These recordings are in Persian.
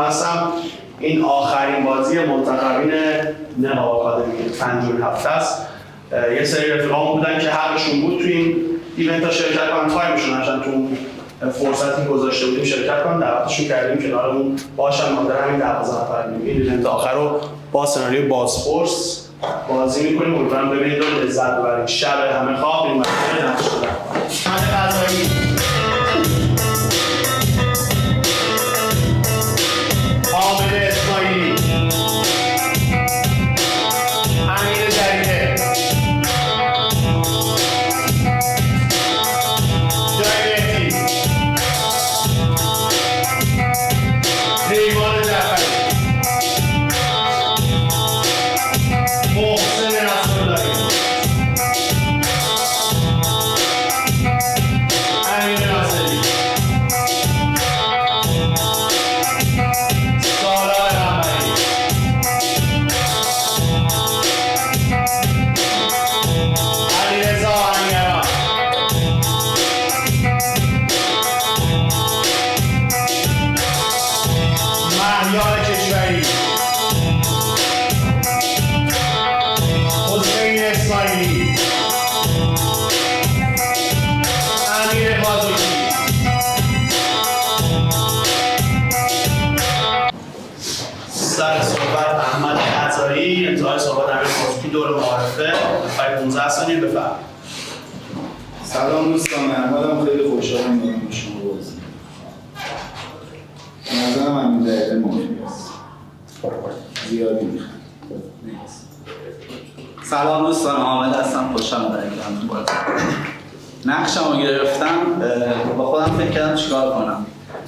هستم. این آخرین بازی منتخبین نقاب آکادمی 57 است. یه سری رفیقامون بودن که حقشون بود تو این ایونت ها شرکت کنن، تایمشون هاشن تو فرصتی گذاشته بودیم شرکت کنن، دعوتشون کردیم کنارمون باشن. مادر همین 12 نفر این ایونت آخر رو با سناریوی بازپرس بازی میکنیم. امیدوارم ببینید و لذت ببرید. شب همه خواب این مسئله نقش شدن. همه قضایی حامد اسماعیلی، امیر جریده، جای مهدی، پیمان جعفری، محسن رسول‌اللهی، امیر ناصری، سالار رحمتی، علیرضا آهنگران، مهیار کشوری، حسین اسماعیلی، امیر بازوکی. سر صحبت احمد عطایی، انتهای صحبت امیر بازوکی، دور معارفه. برای 15 ثانیه بفرمایید. سلام دوستان، احمدم. خیلی خوشحالم دارم با شما بازی می‌کنم. به نظرم امین جریده مافیاست. زیادی می‌خوام. سلام دوستان، حامد هستم. خوشحالم دارم که بازی نقشمو گرفتم. با خودم فکر کردم چیکار کنم.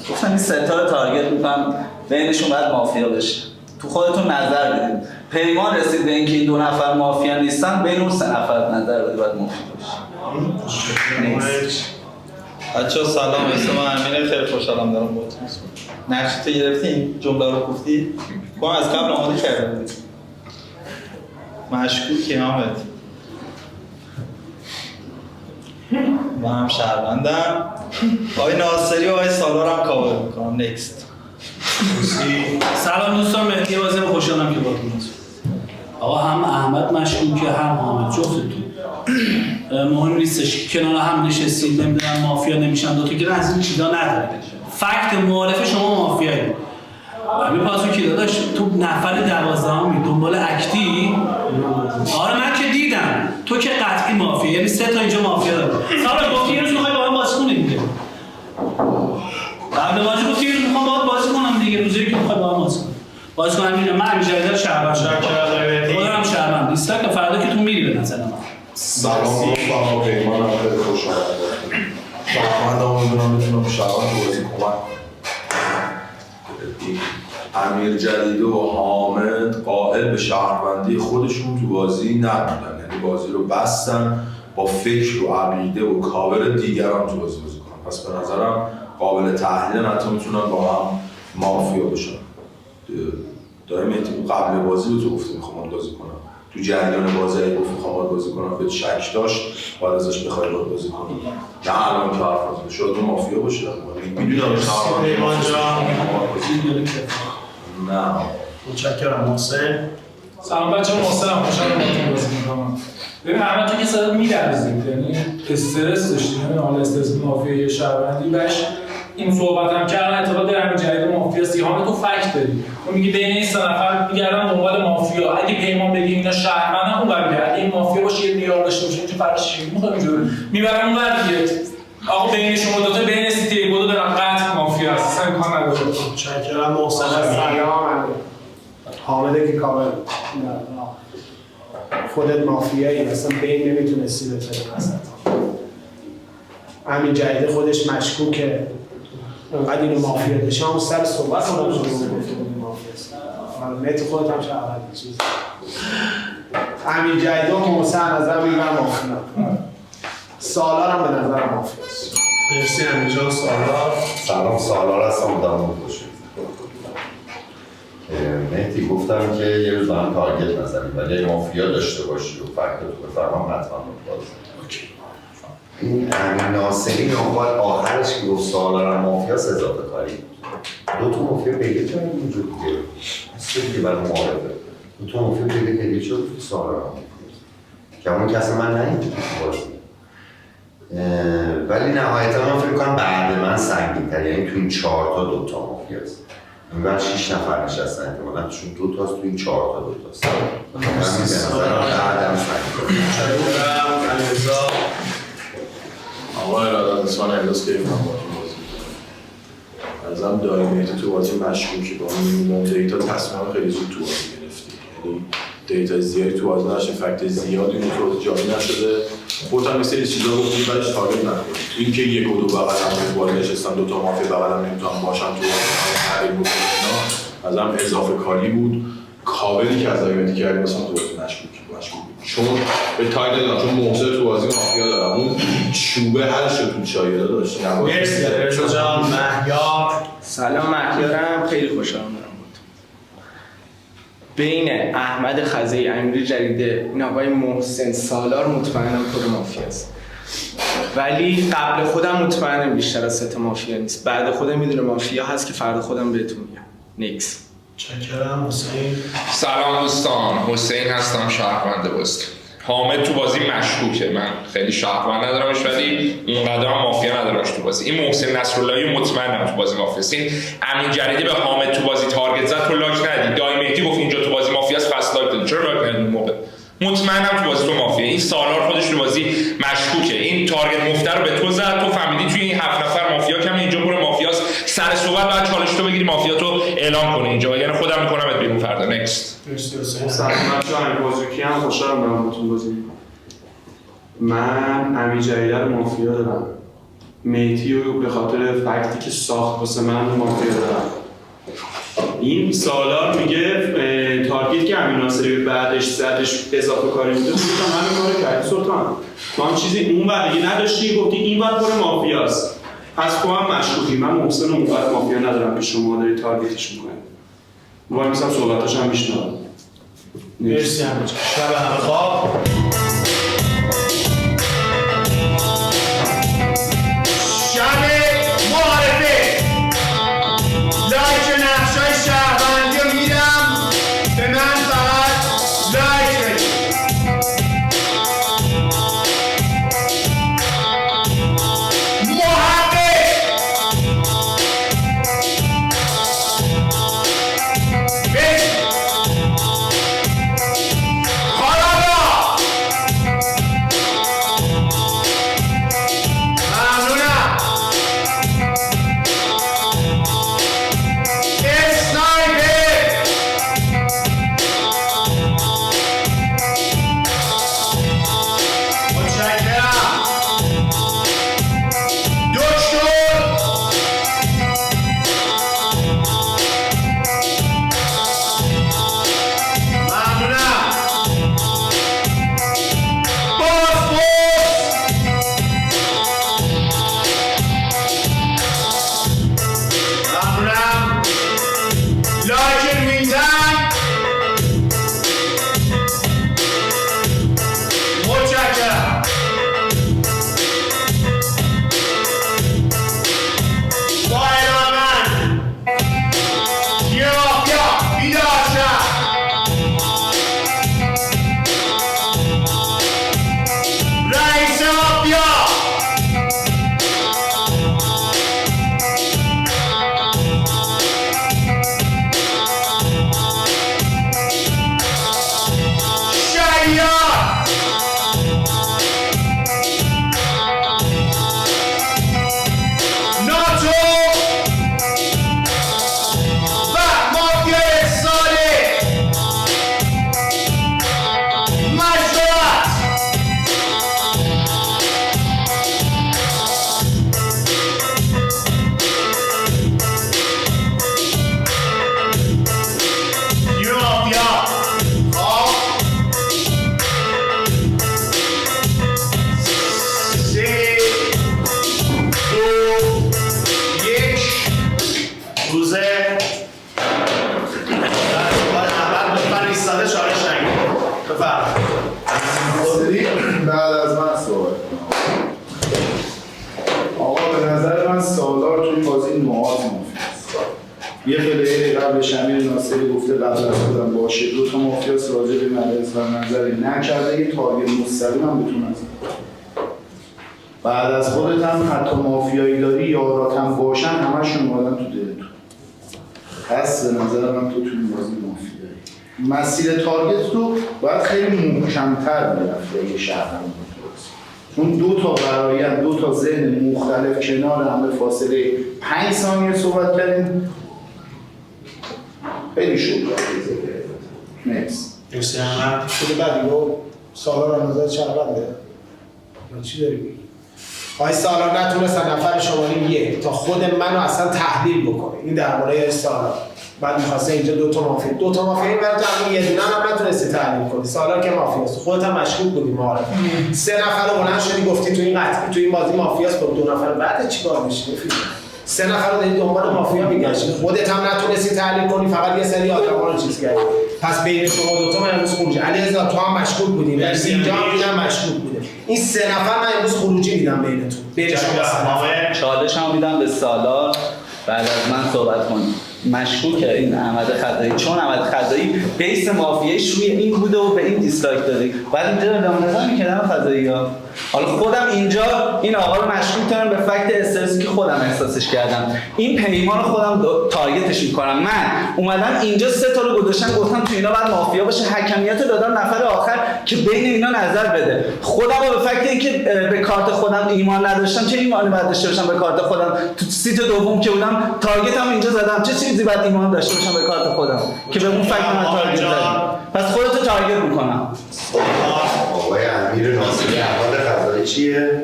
گفتم این سه تا رو تارگت می‌کنم، بینشون باید مافیا بشه. تو خودتون نظر بدید. پیمان رسید به اینکه این دو نفر مافیا نیستن، بین اون سه نفر نظر بدید باید مافیا بشه. بچه‌ها سلام، اسم من امینه. خیلی خوشحالم دارم باهاتون می‌شینم. نقشت گرفتی، این جمله رو گفتی؟ تو از قبل آماده کرده بودی. مشکوکی حامد. من هم شهروندم. آقای ناصری و آقای سالار هم کاور میکنم. نکست. سلام دوستان، مهدی بازی خوشحالم که باهاتون هستم. آقا هم احمد مشکوکه هم حامد، جفتتون مهم نیستش کنار هم نشستید نمیدونم مافیا نمیشن دوتا که از این چیزا نداره. فکت معارف شما مافیایی. همین پاسو که داداش تو نفر 12 دنبال اکتی. آره من که دیدم تو که قطعی مافیا، یعنی 3 تا اینجا مافیا داره. سارا گفتی یه روز میخوای با هم بازی کنی دیگه. قبل بازی گفتی یه روز میخوام باهات بازی کنم دیگه، روزی که میخوای با هم بازی کنی. بازی کنم اینه من همین جریده رو شهروند شدم. خودم شهروند نیستم که فردا که تو میری به نظر من. سلام دوستان، پیمانم. خیلی خوشحالم شهروندم. میدونم میتونم شهروند بازی کنم. امیر جریده و حامد قائل به شهروندی خودشون تو بازی نبودن، یعنی بازی رو بستن با فکر و عقیده و کاور دیگران تو بازی کنن. پس به نظرم قابل تحلیل، حتی میتونن با هم مافیا باشن. دارم قبل بازی رو تو گفته میخوام بازی کنم، تو جریان بازی اگه گفت میخوام بازی کنم به شک داشت باید ازش بخوای بازی کنم. نه الان که حرف نزده شاید اون مافیا باشه. میدونم پیمان جان. نه متشکرم. محسن. سلام بچه‌ها، محسنم. خوشحالم باهاتون بازی می‌کنم. ببین احمد تو که صدا می‌لرزید، یعنی استرس داشتی، یعنی حالا استرس مافیا شهروندی باش. این صحبتم کردن اعتقاد دارم این جریده مافیاست. حالا تو فکت داری. تو میگی بین این سه نفر میگردن دنبال مافیا. اگه پیمان بگی اینا شهروندن اون ور میگردن. اگه این مافیا باشه یه دیار داشته باشه اینجا فرقش چیه؟ میخوام اینجوری میبرم اون ور دیگه. آقا بین شما دو تا بین سیتی یک و دو دارن قطع مافیا است. اصلا امکان نداره. متشکرم. محسن. سلام. حامده که کامل خودت مافیایی، اصلا بین نمیتونستی بذاری وسط. همین جریده خودش مشکوکه، اونقدر اینو مافیا داشته. همون سر صحبت کنم شما گفته بودی مافیاست. مهدی خودت هم شهروندی چیز. همین جریده و محسن از نظر میگم مافیا. سالار هم به نظر مافیاست. مرسی امیر جان. سالار. سلام، سالار هستم. دارم باشید. مهدی گفتم که یه روز هم تارگت نزنیم ولی اگه مافیا داشته باشی و فکت رو بفرمام حتما باز. این امین ناصری نخواد آخرش که گفت سالارم مافیاس اضافه کاری دو تا مافیا پیدا کردن وجود دیگه اصلا دیگه برای معارفه دو تا مافیا پیدا کردی شد که سالارم مافیاس که همون کسی من نهیدی تو بازی ولی نهایتا من فکر کنم بعد من سنگین‌تر یعنی تو این 4 تا 2 تا مافیاست این بعد 6 نفر نشستن احتمالاً چون 2 تاست تو این 4 تا 2 تاست من به نظرم بعدم سنگین‌تر آقا ارادت اسمان احداث که من باید بازی ازم دایمیتی تو بازی مشکوکی با میمون دیتا تصمیم خیلی زود تو بازی گرفتی یعنی دیتا زیادی تو بازی نشده فکت زیادی اون تو بازی جاری نشده خودت هم مثل چیزا گفتی برش تارگت نکنی این که 1 و 2 بغل هم بالا نشستن 2 تا مافیا بغل هم نمیتونن باشن تو بازی بود اینا ازم اضافه کاری بود کاوری که از دایمیتی کردی مثلا تو بازی مشکوک چون به تایید دادم چون محسن تو بازی مافیا دارم اون چوبه هر شد تو چایه داشت مرسی رضا جان. مهیار سلام، مهیارم. خیلی خوشحالم دارم بود. بین احمد خزی، امیر جریده، این آقای محسن سالار مطمئنم پر مافیاست. ولی قبل خودم مطمئنم بیشتر از 3 تا مافیا نیست. بعد خودم میدونه مافیا هست که فردا خودم بهتون میگم. نیکس. چکرم حسین. سلام دوستان، حسین هستم، شهروند بازی. حامد تو بازی مشکوکه، من خیلی شهروند ندارمش ولی اونقدر هم مافیا ندارمش تو بازی. این محسن نصراللهی مطمئنم تو بازی مافیاست. این امین جریدی به حامد تو بازی تارگت زد تو لاک ندی. دای مهدی گفت اینجا تو بازی مافیاست پس لاک دادی. چرا لاک ندی اون موقع؟ مطمئنم تو بازی تو مافیا. این سالار خودش تو بازی مشکوکه. این تارگت مفت رو به تو زد، تو فهمیدی توی این 7 نفر مافیا کمه، اینجا پر مافیاست. سر صحبت بعد چالش تو بگیری مافیا تو اعلام کنه اینجا، یعنی خودم میکنمت بیرون فردا. نکست. مرسی حسین. سلام بچه‌ها، امیر بازرگانی هم خوشحالم دارم باهاتون بازی می‌کنم. من امین جریده رو مافیا دارم. مهدی رو به خاطر فکتی که ساخت واسه من مافیا دارم. این سالار میگه تارگت که امین ناصری بعدش زدش اضافه کاری بوده، تو هم همین کارو کردی سلطان. تو هم چیزی اون بعد دیگه نداشتی، گفتی این بعد پر مافیاست. پس تو هم مشکوکی. من محسن رو اونقدر مافیا ندارم که شما دارید تارگتش میکنید. وای میسم صحبتاش هم میشنوم. مرسی همه شب همه خواب. شب معارفه لایک نقشای شهروندی رو میدم به من فقط لایک بدید. بازی نوعات مافیاست. یه پلیر قبلش امیر ناصری گفته قبل از خودم باشه 2 تا مافیاست، راجع به من اظهار نظری نکرده، یه تارگت مستقیم هم بتونه نزنه. بعد از خودت هم حتی مافیایی داری یارات هم باشن همشون اومدن تو دلتون. پس به نظر من تو این بازی مافیایی. مسیر تارگت رو باید خیلی محکم‌تر میرفت اگه شهروند بود. چون 2 تا برایند 2 تا ذهن مختلف کنار هم به فاصله 5 ثانیه صحبت کردیم. خیلی شد نیست. مرسی احمد. خود بعدی رو سالار هم نظر شهرونده. چی داری بگی؟ آقای سالار نتونستن نفر شماره 1 تا خود منو اصلا تحلیل بکنه. این درباره سالار. بعد می‌خواسته اینجا 2 تا مافیا این برای تو یه دونه هم نتونستی تحلیل کنی. سالار که مافیاست. خودت هم مشکوک بودی معارفه. 3 نفر رو بلند شدی گفتی تو این قطعی تو این بازی مافیاست، با 2 نفر بعد چیکار می‌شه؟ 3 نفر رو داری دنبال مافیا میگشتی، خودت هم نتونستی تحلیل کنی، فقط یه سری آدما رو چیز کردی. پس بین شما 2 تا من امروز خروجی علیرضا تو هم مشکوک بودی، مرسی اینجا هم مشکوک بوده. این 3 نفر من امروز خروجی میدم بینتون. بین شما چالشم میدم به سالار بعد از من صحبت کنیم. مشکوکه این احمد خزایی، چون احمد خزایی بیس مافیایش روی این بوده و به این دیسلایک داده. بعد اینجا ادامه نظر می‌کردم خزایی‌ها. حالا خودم اینجا این آقا رو مشکوک دارم به فکت استرسی که خودم احساسش کردم. این پیمان رو خودم تارگتش می‌کنم. من اومدم اینجا 3 تا رو گذاشتم، گفتم تو اینا بعد مافیا باشه، حکمیت رو دادم نفر آخر که بین اینا نظر بده. خودم رو به فکت اینکه به کارت خودم ایمان نداشتم، چه ایمانی باید داشته باشم به کارت خودم؟ تو سیت دوم که بودم تارگتم اینجا زدم، چه چیزی باید ایمان داشته باشم به کارت خودم که به اون فکت من تارگت زدم؟ پس خودت تارگت می‌کنم. آقای امیر ناصری احمد خزایی چیه؟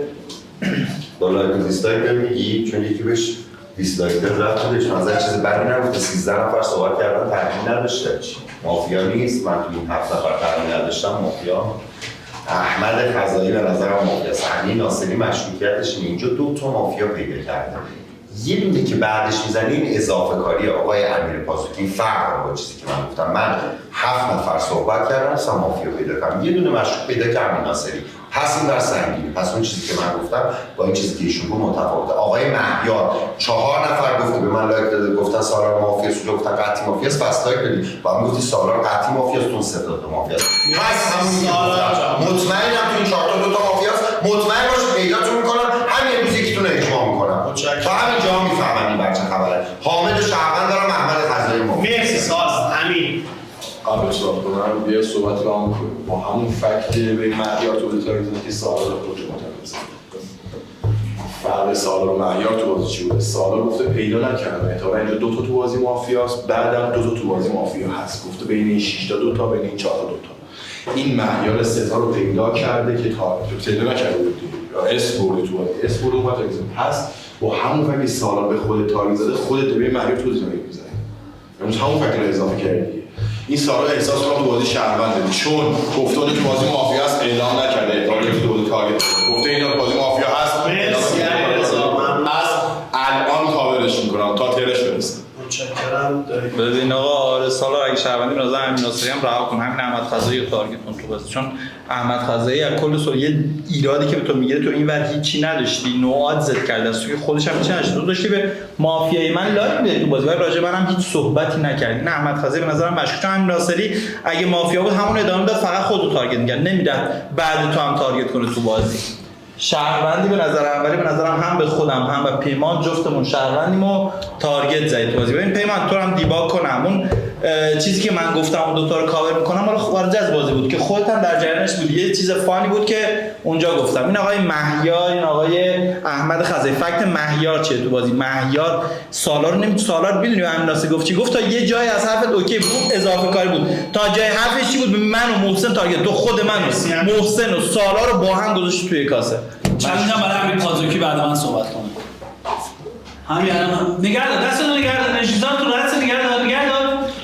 با لایک و دیسلایک میگی؟ چون یکی بهش دیسلایک داد رفت خودش نظر چیز بدی نبوده. 13 نفر صحبت کردن تحلیل نداشته. مافیا نیست. من تو این 7 نفر تحلیل نداشتم مافیا. احمد خزایی به نظرم مافیاست. امیر ناصری مشکوکیتش اینجا 2 تا مافیا پیدا کرده. یه دونه که بعدش میزنه این اضافه کاری آقای امیر پاسوکی. این فرق با چیزی که من گفتم. من 7 نفر صحبت کردم اصلا مافیا پیدا کردم. یه دونه مشکوک پیدا کردم امیر ناصری. پس این در سنگینه. پس اون چیزی که من گفتم با این چیزی که ایشون گفت متفاوته. آقای مهیار 4 نفر گفته به من لایک داده، گفتن سالار مافیاست، گفتن قطعی مافیاست، پس لایک دادی. با من گفتی سالار قطعی مافیاست، اون 3 تا مافیاست. پس همون مطمئنم تو این 4 تا 2 تا مافیاست. مطمئن باش پیداتون میکنم. همین امروز یکیتون رو اجماع میکنم. تا همینجا میفهمن این بچه خبره. حامد شهروند دارم، احمد خزایی مافیاست. مرسی سالار. امین قبل صحبت کنم یه صحبت رو هم با همون فکت به مهیار تولید تاریخ که سالار رو خودش متناسب فرق سالار و مهیار تو بازی چی بوده؟ سالار گفته پیدا نکردم احتمالاً اینجا 2 تا تو بازی مافیاست، بعدم 2 تا تو بازی مافیا هست. گفته بین این 6 تا 2 تا، بین این 4 تا 2 تا. این مهیار 3 تا رو پیدا کرده که پیدا نکرده بود یا اس برده تو بازی، اس برده اومد هست. با همون فکت سالار به خودت تارگت زده، خودت به مهیار تو بازی می‌زنی. امروز همون فکر رو اضافه کردی. این سالار احساس کنم تو بازی شهرونده، چون گفته تو بازی مافیا هست اعلام نکرده، تارگت تو بازی تارگت گفته اینا تو بازی مافیا هست. مرسی علیرضا. من الان کاورش میکنم تا ترش برسه. متشکرم. ببین آقا سالار اگه شهروندی به نظر امیر ناصری هم رها کن، همین احمد خزایی رو تارگت کن تو بازی، چون احمد خزایی از کل سال یه ایرادی که به تو میگه تو این ور هیچی نداشتی، نوعات زد کرده است، توی خودش هم هیچی نداشت، تو داشتی به مافیای من لایک میدی تو بازی ولی راجع منم هیچ صحبتی نکردی. نه احمد خزایی به نظرم مشکوک، چون امیر ناصری اگه مافیا بود همون ادامه داد، فقط خودتو تارگت می‌کرد، نمیرفت بعد تو هم تارگت کنه تو بازی. شهروندی به نظر اولی به نظرم هم به خودم هم به پیمان جفتمون شهروندیم و تارگت زدید تو بازی. ببین پیمان تو هم دیباگ کنم، اون چیزی که من گفتم اون 2 تا رو کاور میکنم مال خارج از بازی بود که خودت هم در جریانش بود، یه چیز فانی بود که اونجا گفتم. این آقای مهیار، این آقای احمد خزایی، فکت مهیار چیه تو بازی؟ مهیار سالار میدونی امیر ناصری گفت چی؟ گفت تا یه جای از حرفت اوکی بود، اضافه کاری بود، تا جای حرفش چی بود؟ به من و محسن تارگت، تو خود من و محسن و سالار رو با هم گذاشت توی کاسه. چندم برای امیر پازوکی بعد من صحبت کنم. همین الان نگرد دستتو نگرد، نشیزان تو دست نگرد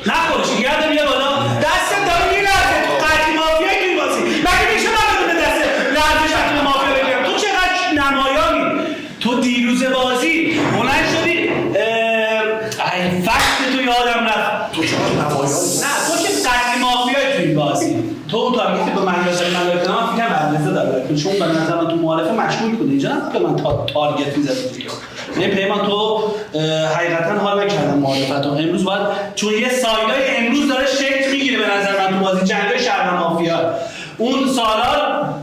نخورش نگرد بیا بالا دستت داره میلرزه. قطعی مافیا که این بازی مگه میشه من بدون دست لرزش شکل مافیا بگیرم؟ تو چقدر نمایانی؟ تو دیروز بازی بلند شدی این فکت تو یادم رفت. تو چقدر نمایانی؟ نه تو که قطعی مافیایی تو این بازی. تو اون تارگتی به من یاد من دادم فکر کنم علیرضا داره، چون به نظر من تو معارفه مشغول بود اینجا، نه به من تارگت می‌زد دیگه. نه پیمان تو حقیقتا حال نکردم معرفتون امروز باید چون یه سایدای امروز داره شکل میگیره به نظر من تو بازی جنگای شهروند مافیا اون سالار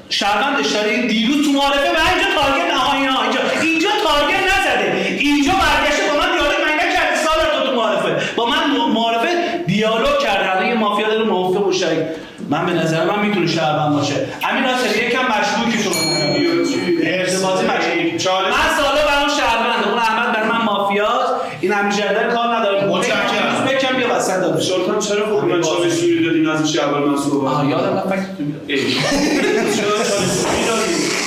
شهروندش داره دیروز تو معرفه به اینجا تارگت اینجا تارگت نزده اینجا برگشته با من دیالوگ من نکرد سالار تو معرفه با من معرفه دیالوگ کرده الان یه مافیا داره موافق مشترک من به نظر من میتونه شهروند باشه امین ناصری یکم مشکوکی تو ارتباطی مشکوک من سالا برام شهرونده اون احمد برای من مافیاست این همیشه کار نداره متشکرم بکم بیا وسط داده شلطان چرا خب من چالش جوری دادی از چه اول من صحبت یادم رفت چرا چالش جوری دادی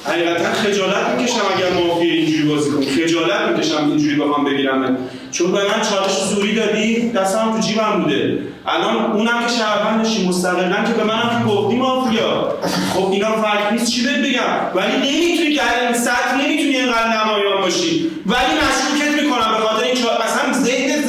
حقیقتا خجالت میکشم اگر مافیا اینجوری بازی کنم خجالت میکشم اینجوری بخوام بگیرم چون به من چالش زوری دادی دستم تو جیبم بوده الان اونم که شهروندشی مستقلا که به منم که گفتی مافیا خب اینا فرق نیست چی بهت بگم ولی نمیتونی که این سطح نمیتونی اینقدر نمایان باشی ولی مشکوکت میکنم به خاطر این اصلا ذهن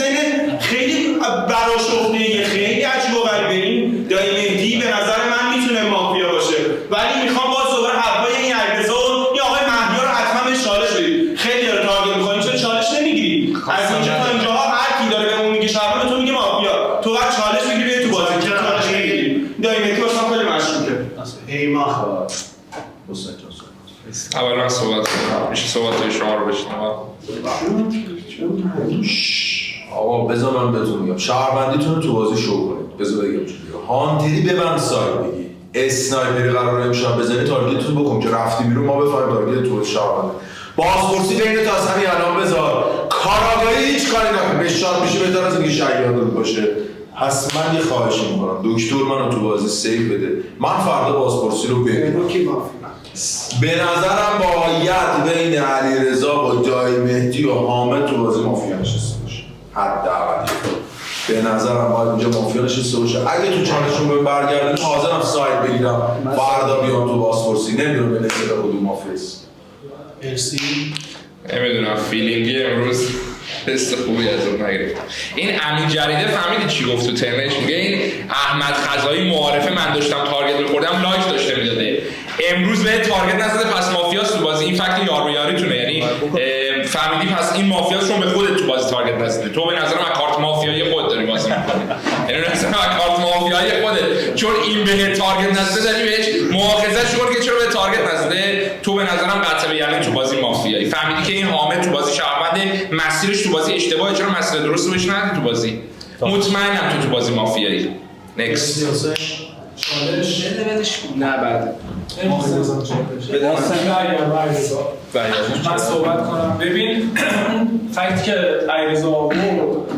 خیلی براشفته خیلی عجیب و غریبه این دایی مهدی به نظر من میتونه مافیا باشه ولی میخوام باز دوباره حرفای این علیرضا و این آقای مهدی رو حتما بهش چالش بدید خیلی داره تارگت می‌کنید چرا چالش نمیگیری از اینجا تا اینجاها هر کی داره بهمون میگه شهروند تو میگه مافیا تو بعد چالش بگیری بیای تو بازی چرا چالش نمیگیری دایی مهدی واسه خیلی مشکوکه ایما اول من صحبت کنم میشه صحبت شما رو بشنوم آقا بذار من بهتون میگم شهروندیتون رو تو بازی شو کنید بذار بگم چجوری هانتری ببند سایت بگی اسنایپری قراره امشب بزنی تارگتتون بکن که رفتی بیرون ما بفهمیم تارگت تو شهرونده بازپرسی بین تا از همین الان بذار کاراگاهی هیچ کاری نکن بشار میشه بهتر از اینکه شیاد باشه پس من یه خواهشی میکنم دکتر منو تو بازی سیو بده من فردا بازپرسی رو ببینم به نظرم باید بین علیرضا و دایی مهدی و حامد تو بازی مافیا نشسته باشه حداقل به نظرم باید اینجا مافیا نشسته باشه اگه تو چالشون بهم برگردن حاضرم سایت بگیرم فردا بیام تو بازپرسی نمیدونم به نسبت کدوم مافیاست مرسی نمیدونم فیلینگی امروز حس خوبی از اون نگرفتم این امین جریده فهمیدی چی گفت تو ترنش میگه این احمد خزایی معارفه من داشتم تارگت می‌خوردم لایک داشته میداده امروز به تارگت نزده پس مافیاست تو بازی این فکت یار به یاریتونه یعنی فهمیدی پس این مافیاست چون به خودت تو بازی تارگت نزده تو به نظرم از کارت مافیایی خودت داری بازی می‌کنی یعنی به نظرم از کارت مافیایی خودت چون این به تارگت نزده داری بهش مؤاخذه شو که چرا به تارگت نزده تو به نظرم قطعا یعنی تو بازی مافیایی فهمیدی که این حامد تو بازی شهروند مسیرش تو بازی اشتباهه چرا مسیر درست بهش ندی تو بازی مطمئنم تو بازی مافیایی نکست چالش نه بعد من صحبت کنم ببین فکتی که علیرضا آورد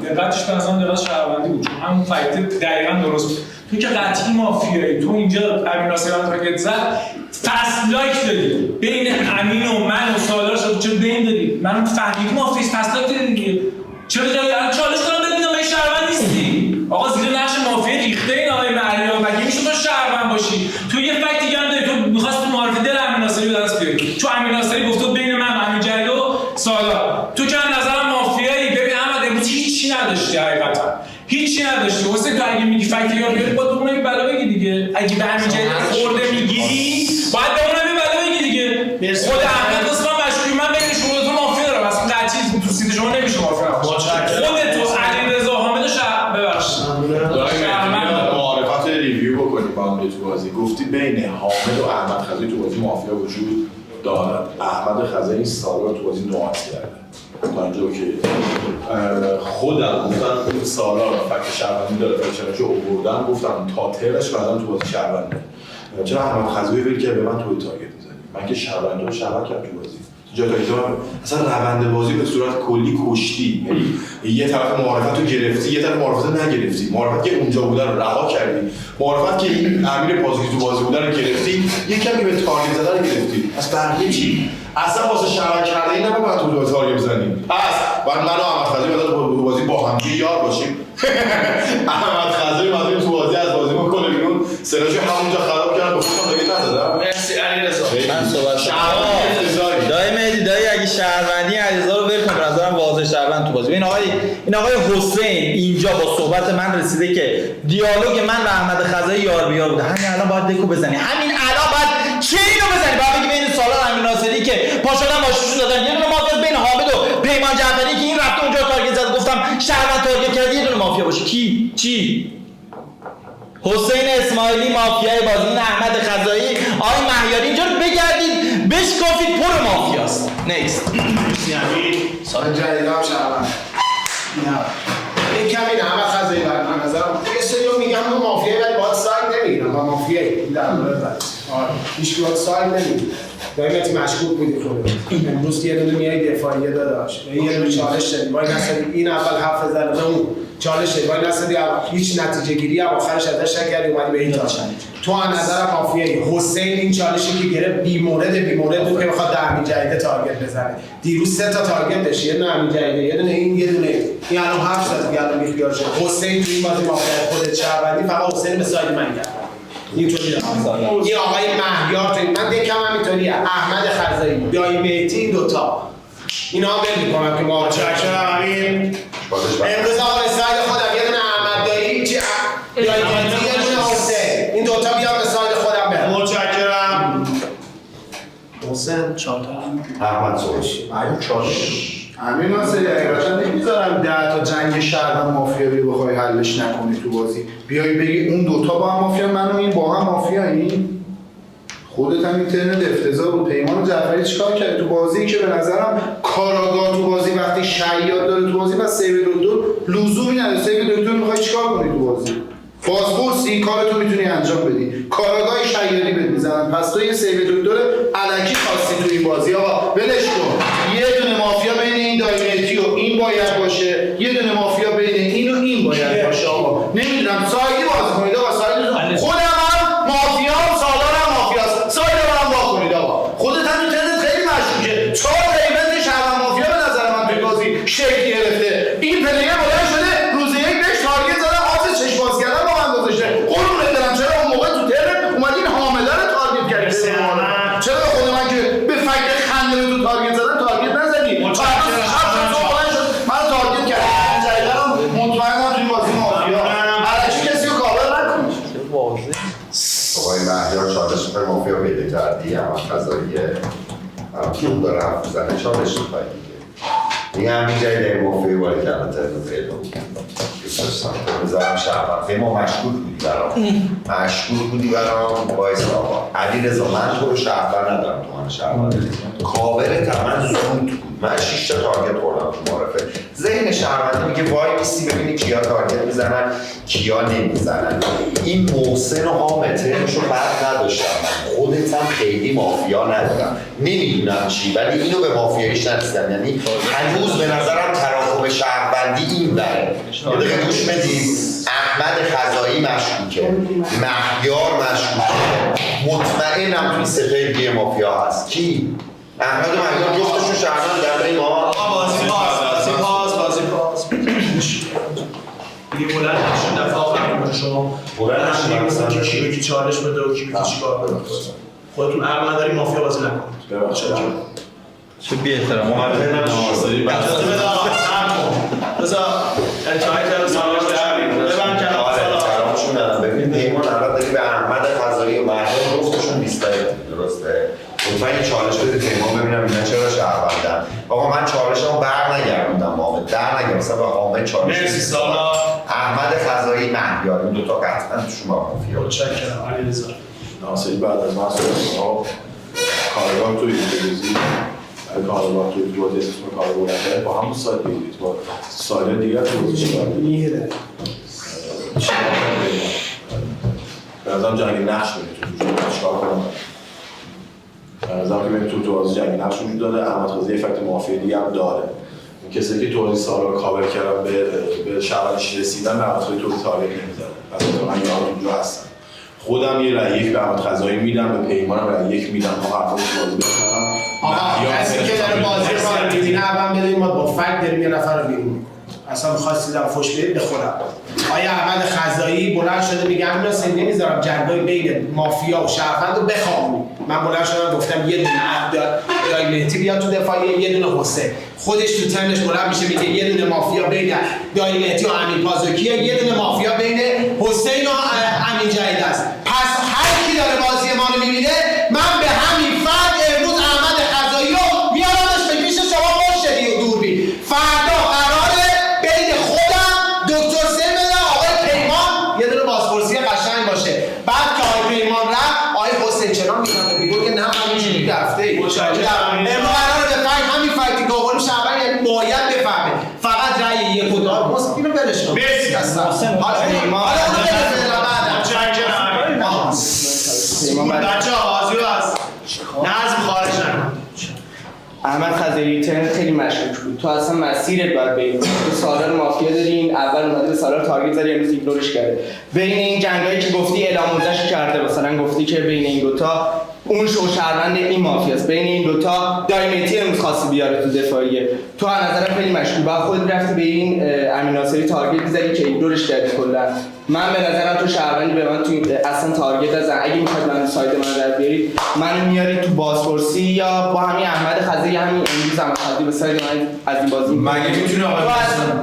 دقتش به نظرم دقت شهروندی بود چون همون فکت دقیقاً درست بود تو که قطعی مافیایی تو اینجا امین ناصری رو تارگت زد فست لایک دادی بین امین و من و سالار شد چرا بین دادی من فهمیدم مافیاست فست لایک دادی دیگه چرا الان چالش کنم ببینم من شهروند نیستی آقا زیر نقش مافیا ریخته این آقای مریم مگه میشه تو شهروند باشی تو یه فکت دیگه هم داری تو می‌خواستی معرفی دل امین ناصری به دست بیاری چون امین ناصری گفت بین من امین جلیل و سالار تو که از نظرم مافیایی ببین احمد امروز هیچی نداشتی حقیقتا هیچی نداشتی حسین تو اگه میگی فکت یاد بیاری باید اون رو بلا بگی دیگه اگه به امین جلیل خورده میگیری باید به اون بلا بگی دیگه خود احمد واسه من مشکوکی من بین شما تو مافیا دارم اصلا قطعی تو سید شما نمیشه مافیا خودت تو علیرضا حامد ببخشید معرفت ریویو بکنیم با هم تو بازی گفتی بین حامد و احمد خزایی تو بازی مافیا وجود دارد احمد خزایی سالار تو بازی نوعات کرده تا اینجا که خودم گفتم این سالار فکر شهروندی داره چرا که آوردم گفتم تا ترش بعدم تو بازی شهرونده چرا احمد خزایی ویل که به من توی تارگت می‌زنی من که شهروندی رو شهروند کردم تو بازی جای اصلا روند بازی به صورت کلی کشتی یعنی یه طرف معرفت رو گرفتی یه طرف معرفت نگرفتی معرفت که اونجا بوده رو رها کردی معرفت که این امیر پازی تو بازی بوده رو گرفتی یه کمی به تارگت زدن رو گرفتی پس بقیه چی اصلا واسه شهروند کرده این نباید تو بازی تارگت بزنیم پس بعد من و احمد خزایی باید تو بازی با هم یار باشیم احمد خزایی باید تو بازی از بازی بکنه بیرون سراشو همونجا خراب کردن به خودم دیگه نزدم مرسی علیرضا من صحبت دایی مهدی دایی اگه شهروندی علیرضا رو ول کن به نظرم واضح شهروند تو بازی این آقای حسین اینجا با صحبت من رسیده که دیالوگ من و احمد خزایی یار به یار بوده همین الان باید دکو بزنی همین الان باید چه اینو بزنی باید بگی بین سالار امین ناصری حسینی که پاشدن باششون دادن، یه دونه مافیا بین حامد و پیمان جعفری که این رفته اونجا تارگت زد، گفتم شهروند تارگت کرد، یه دونه مافیا باشه. کی؟ چی؟ حسین اسماعیلی مافیای بازی، این احمد خزایی، آقای مهیاری، اینجا رو بگردید بشکافید، پر مافیاست. نکست. یعنی سال جدید هم شهروند. این کمی نه احمد خزایی برای من نظرم یه سریو میگم تو مافیایی ولی باید ساید نمیگیرم با مافیایی این در مورد بس. هیچ کی باید ساید نمیگیرم. دایمتی مشکوک بودی خودت. امروز یه دونه میای دفاعیه داداش. یه دونه چالش دادی. وای نسلی این اول حرف زدن اون چالش دادی. وای نسلی هیچ نتیجه گیری هم آخرش ازش نکردی اومدی به این تاش. تو از نظر مافیایی حسین این چالشی که گرفت بی مورد بود که بخواد در امین جدید تارگت بزنه. دیروز 3 تا تارگت داشت، یه دونه امین جدید، یه دونه این، یه دونه این الان حرف زد دیگه، الان بیخیال شد. حسین تو این بازی مافیای خودت شهروندی فقط حسین به ساید من کرد. اینطوری این آقای مهیار تو من دکم همینطوریه. احمد خزایی، دایی مهدی، این دوتا اینا هم بل میکنم که ما چکرم امین امروز آقا به ساید خودم یه دونه احمد دایی دایی مهدی، یه دونه حسین، این دوتا بیان به ساید خودم برم. متشکرم. حسین 4 تا احمد سوش امین ناصری حقیقتا نمیذارم 10 تا جنگ شهروند مافیا رو بخوای حلش نکنی تو بازی، بیای بگی اون دوتا با هم مافیا، من و این با هم مافیاییم. خودت هم اینترنت افتضاح بود. پیمان جعفری چیکار کرد تو بازی که به نظرم کاراگاه تو بازی وقتی شیاد داره تو بازی و سیو دکتر لزومی نداره. سیو دکتر میخوای چیکار کنی تو بازی؟ بازپرسی کارتو میتونی انجام بدی، کاراگاه شیادی بهت میزنن، پس تو یه سیو دکتر الکی خواستی تو این بازی. آقا ولش کن، یه دونه مافیا بین این دایرکتی و این باید باشه، یه دونه مافیا بین این و این باید باشه. آقا نمیدونم سایدی باز کنید. آقا سایدی خودم هم مافیا هم سالار هم مافیاست، ساید من وا کنید. آقا خودت هم اینترنت خیلی مشکوکه. 4 ایونت شهروند مافیا به نظر من توی بازی شکل گرفته. این پلیر بلند شده روز یک بهش تارگت زدم، آز چشم باز کردن با من گذاشته. قربونت برم چرا اون موقع تو ترنت اومدین حامله رو تارگت کردی؟ چرا به خود من که به فکر خنده رو تو تارگت زدن تارگت نزدی؟ من تارگت کردم. جدیدن مطمئنم توی بازی مافیا الکی کسی رو کاور نکنی. آقای مهیار چالش به مافیا پیدا کردی، احمد خزاییه خوب داره حرف میزنه، چالش میخوایی دیگه. این همین جایی مافیا باید که الان ترنو پیدا دوست داشتم بذارم شهروند. پیما مشکوک بودی برام باعث آقا علیرضا من تو رو شهروند ندارم، تو من شهروند کاورت هم من زود بود. من 6 تا تارگت خوردم تو معرفه. ذهن شهروندی میگه وای میستی ببینی کیا تارگت میزنن کیا نمیزنن. این محسن و حامد ترنشو بد نداشتم، خودت هم خیلی مافیا ندارم، نمیدونم چی ولی اینو به مافیاییش نرسیدم. یعنی هنوز به نظرم تراکم شهروندی این بره. یه دقیقه گوش بدیم. احمد خزایی مشکوکه، مهیار مشکوکه، مطمئنم توی سفر دیگه مافیا هست. کی؟ احمد و مهیار جفتشون شهروند در این ما. بازی پاس دیگه بلند نشون دفعه آخر شما بلند نشون که کی به کی چالش بده و کی به کی چیکار کنه. خودتون عقل نداری مافیا بازی نکنید. ببخشید چه بی احترامی ناصری بذار انتهای ترم سالار ببند که سلامشون ندارم. ببین پیمان الان داری به احمد خزایی و مهیار جفتشون دیسلایک درسته. لطفا یه چالش بده پیمان ببینم اینا چرا شهروندن. آقا من چالشمو برنگردوندم حامد درنگردوندم مثلا به حامد چالش. مرسی سالار. احمد خزایی مهیار این دوتا قطعا توشون با مافیا. متشکرم علیرضا. ناصری بعد از من صحبت کارگاه توی تلویزیون کارگاه توی بازی اسم کارگاه نکرد با همون سایت بگیرید با سایت دیگر تو بازی چیکار میره به نظرم جنگی نقش بدید تو چیکار کنم. به نظرم که ببین تو بازی جنگی نقش وجود داره. احمد خزایی فکت معافی دیگه هم داره. این کسی که توضیح سالا رو کاور کردن به شهروندیش رسیدن به احمد خزایی توضیح تاریخ نمی‌ذاره. پس من یاد اونجا هستم. خودم یه رأی یک به احمد خزایی میدم، به پیمانم رأی یک میدم. ما حرفمون بازی بکنم. آقا کسی که داره بازی رو می‌بینه اول بدید ما با فکت داریم یه نفر رو بیرون. اصلا می‌خواستیدم فوش بدید به خودم. آیا احمد خزایی بلند شده میگه امیر حسین نمیذارم جنگای بین مافیا و شهروند رو بخوابونی. من بلند شدم گفتم یه دونه دایی مهدی بیاد تو دفاعیه، یه دونه حسین. خودش تو ترنش بلند میشه میگه یه دونه مافیا بین دایی مهدی و امین پازوکیه، یه دونه مافیا بین حسین و امین جدید است. پس هر کی داره بازی ما رو می‌بینه من به همین فرد امروز احمد خزایی بچه‌ها بازی رو از نظم خارج نکن. احمد خضری ترن خیلی مشکوک بود. تو اصلا مسیرت باید بریم. تو سالار مافیا دارین، اول اومده به سالار تارگت زدی، امروز ایگنورش کرده. بین این جنگایی که گفتی اعلام موضعش کرده، مثلا گفتی که بین این دوتا اون شو شهروند این مافیاست، بین این دوتا دایمتی امروز خواستی بیاره تو دفاعیه. تو از نظرم خیلی مشکوک. بعد خودت رفتی به این امین ناصری تارگت می‌زدی که ایگنورش کردی کلا. من به نظرم تو شهروندی به من تو اصلا تارگت نزن. اگه می‌خواید من ساید من در بیارید، منو میارید تو بازپرسی یا با همین احمد خضری همین امروز هم خضری به ساید من از این بازی مگه میتونه آقای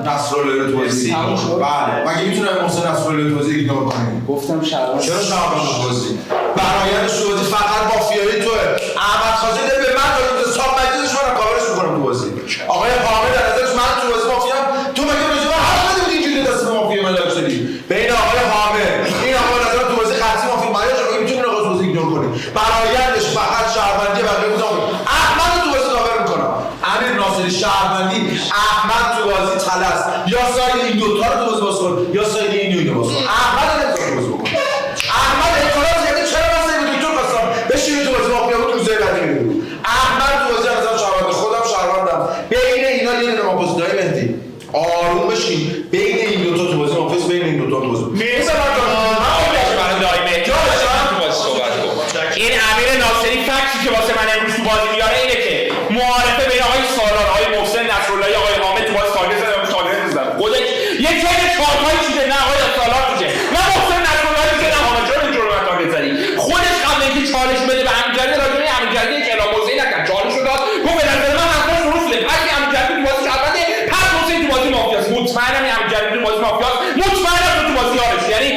نصرالله رو توضیح بله مگه میتونه محسن نصرالله رو توضیح ایگنور کنه؟ گفتم شهروند. چرا شهروند رو توضیح؟ برایند شوزی فقط مافیایی توه. احمد خاصی داره به من داره حساب مجلسش من کاورش می‌کنم تو بازی. آقای حامد در نظرش من تو بازی مافیام، تو مگه راجع به حرف نمی‌زنی اینجوری دست به مافیا من لاک شدی؟ بین آقای حامد این آقا به نظر تو بازی قطعی مافیا مایا شما میتونی آقا توضیح ایگنور کنی. برایندش فقط شهروندی بقیه بود. احمد تو بازی کاور می‌کنم. امیر ناصری شهروندی احمد تو بازی طلس یا ساید این دو تا رو تو بازی باز کن یا ساید این دو باز کن. احمد رو تو بازی بکن. احمد اعتراض کرده چرا من سید دکتر خواستم بشینه تو بازی مافیا بود روزه بعدی می‌بینی. احمد تو بازی مثلا شهروند خودم شهروندم. بین اینا یه دونه ماپوز دای مهدی. آروم بشین. بین این دو تا تو بازی ماپوز بین این دو تا تو بازی. مثلا من دای مهدی تو بازی صحبت کن. این امیر ناصری فکتی که واسه من امروز تو بازی میاره اینه که معارفه بین آقای سالار، آقای محسن نصرالله، آقای حامد تو بازی تارگت زدن، تارگت نزدن. خودش یه چیز چهارتایی چیده نه آقای سالار میشه. نه محسن نصرالله میشه نه حامد. چرا اینجوری من تارگت زدی؟ خودش قبل اینکه چالش بده به امیرجدی راجع به امیرجدی یک اعلام موضعی نکرد. چالش رو داد. گفت به نظر من حرفش درسته. وقتی امیرجدی تو بازی شهرونده، هر حسین تو بازی مافیاست. مطمئنم این امیرجدی تو بازی مافیاست. مطمئنم تو بازی یارش. یعنی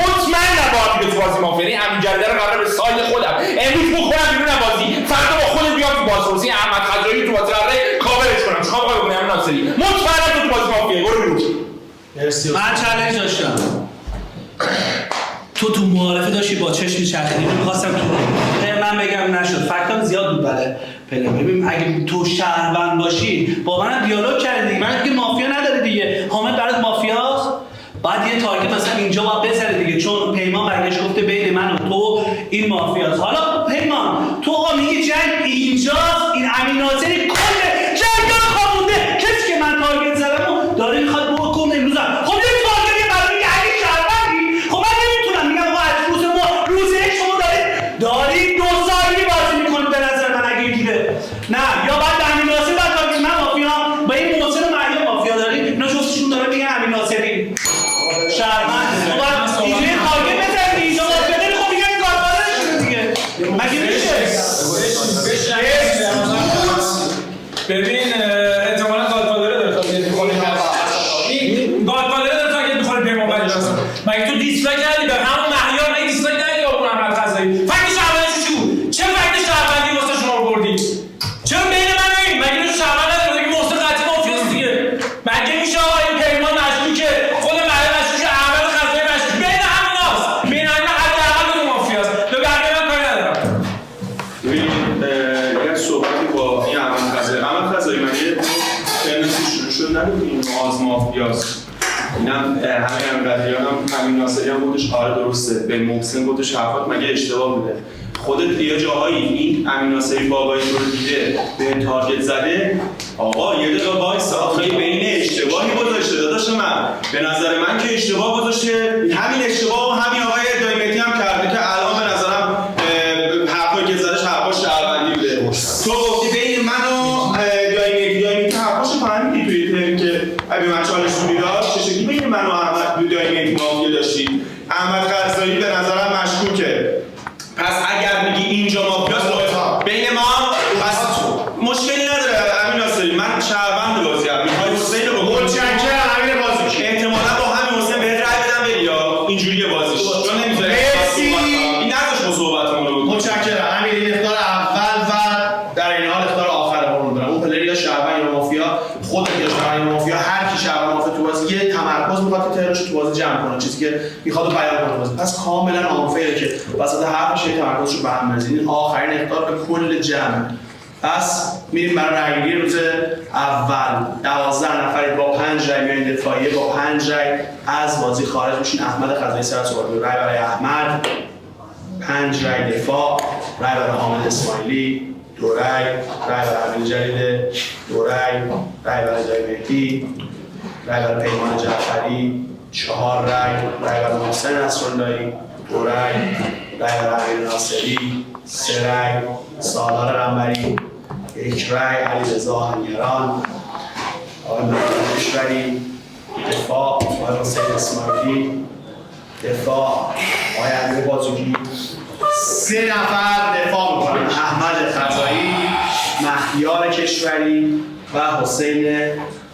مطمئنم با هم تو بازی مافیا. یعنی امیرجدی رو قراره به ساید خودم امروز بخورم بیرون از بازی. فردا با خودت بیام تو بازپرسی. احمد خضری تو بازی قراره کاورش کنم. چیکار می‌خوای بکنی امیر ناصری؟ مطمئنم تو بازی مافیا. برو بیرون. من چالش داشتم. تو معارفه داشتی با چشم چرخیدی می‌خواستم من بگم نشد. فکتام زیاد بود بله. ببین اگه تو شهروند باشی با من دیالوگ کردی، من دیگه مافیا نداره دیگه. حامد برات مافیاست. بعد یه تارگت مثلا اینجا باید بزنه دیگه، چون پیمان برگشت گفته بین من و تو این مافیاست. حالا پیمان تو آقا میگی جنگ اینجاست، این امین ناصری کل جنگ رو خوابونده. کسی که من تارگت زدم و داره میخواد بکنه امروز. خب یه تارگت برای میگه اگه شهروندی، خب من نمیتونم میگم آقا از روز یک شما دارید دو سالی بازی میکنید به نظر من اگه اینجوره. نه یا بعد امین ناصری بعد تارگت من مافیا با این محسن مریم مافیا دارید. اینا جفتشون داره میگن امین ناصری شهروند. خب اینجوری تارگت بزنید اینجا مافیا دارید. خب میگن گادفادر شده دیگه. مگه میشه؟ ببین احتمالاً گادفادر داره تارگت می‌کنه. گادفادر داره تارگت می‌کنه پیمان ولی مگه تو دیسلایک ندی به همون مهیار؟ مگه دیسلایک ندی به اون احمد خضری؟ فکت شهروندی چی بود؟ چه فکت شهروندی واسه شما آوردی؟ چرا بین من و این مگه تو شهروند نداری؟ مگه محسن قطعی مافیاست دیگه؟ مگه میشه آقا این پیمان مشکوکه، خود مهیار مشکوکه، احمد خضری مشکوکه، بین همیناست. بین همین حداقل دو مافیاست. به بقیه من کاری ندارم. ببین یه صحبتی با این احمد خضری مگه ترنسی شروع شد نگید این آز مافیاست. اینم همه انقدریان هم امین ناصری هم گفتش آره درسته، به محسن گفتش حرفات مگه اشتباه بوده. خودت یه جاهایی این امین ناصری بابایی رو دیده به تارگت زده، آقا یه دقیقه وایسا آخه بین اشتباهی گذاشته داداش من. به نظر من که اشتباه گذاشته، همین اشتباه همین آقای دایمتی هم کرده که الان به نظرم حرفایی که زدش حرفا شهروندی بوده. تو گفتی بین من و دایمتی حرفاشو فهمیدی توی ترم که ابی من چالش میداد چه شکلی بین من و احمد دایمتی مافیا داشتی. احمد خضری به نظرم مشکوکه. پس اگر میگی اینجا مافیاست بین ما پس مشکلی نداره. امین ناصری من شهروند بازی ام. میخوای حسین رو بگو چنچه امین بازی احتمالاً با همین حسین بهت رای بدم بری یا اینجوریه بازیش چون نمیذاره این نذاش ما صحبتمون رو متشکرم. امیر این اختیار اول و در این حال اختیار آخر قرار دارم. اون پلیر یا شهروند یا مافیا، خودت یا شهروند یا مافیا، هر کی شهروند مافیا تو بازی یه تمرکز میخواد که ترنش تو بازی جمع کنه، چیزی که میخواد بیان کنه بازی. پس کاملا آنفیره که وسط حرفش یه تمرکزشو به هم بزنید. این آخرین اختیار به کل جمع. پس میریم برای رأیگیری روز اول. 12 نفرید با 5 رأی میایید دفاعیه با 5 رای از بازی خارج میشین. احمد خزایی سر صحبت. رای برای احمد، 5 رای دفاع. رای برای حامد اسماعیلی 2 رای. رای برای امیر جلیده 2 رای. رای برای جای مهدی، رای برای پیمان جعفری 4 رای. رای برای محسن نصراللهی 2 رای. رای برای امیر ناصری 3 رای. سالار قنبری 1 رای. علیرضا هنگران، آقای مهدی کشوری دفاع. آقای حسین اسماعیلی دفاع. آقای امیر بازوگی. 3 نفر دفاع میکنن: احمد خزایی، مهیار کشوری و حسین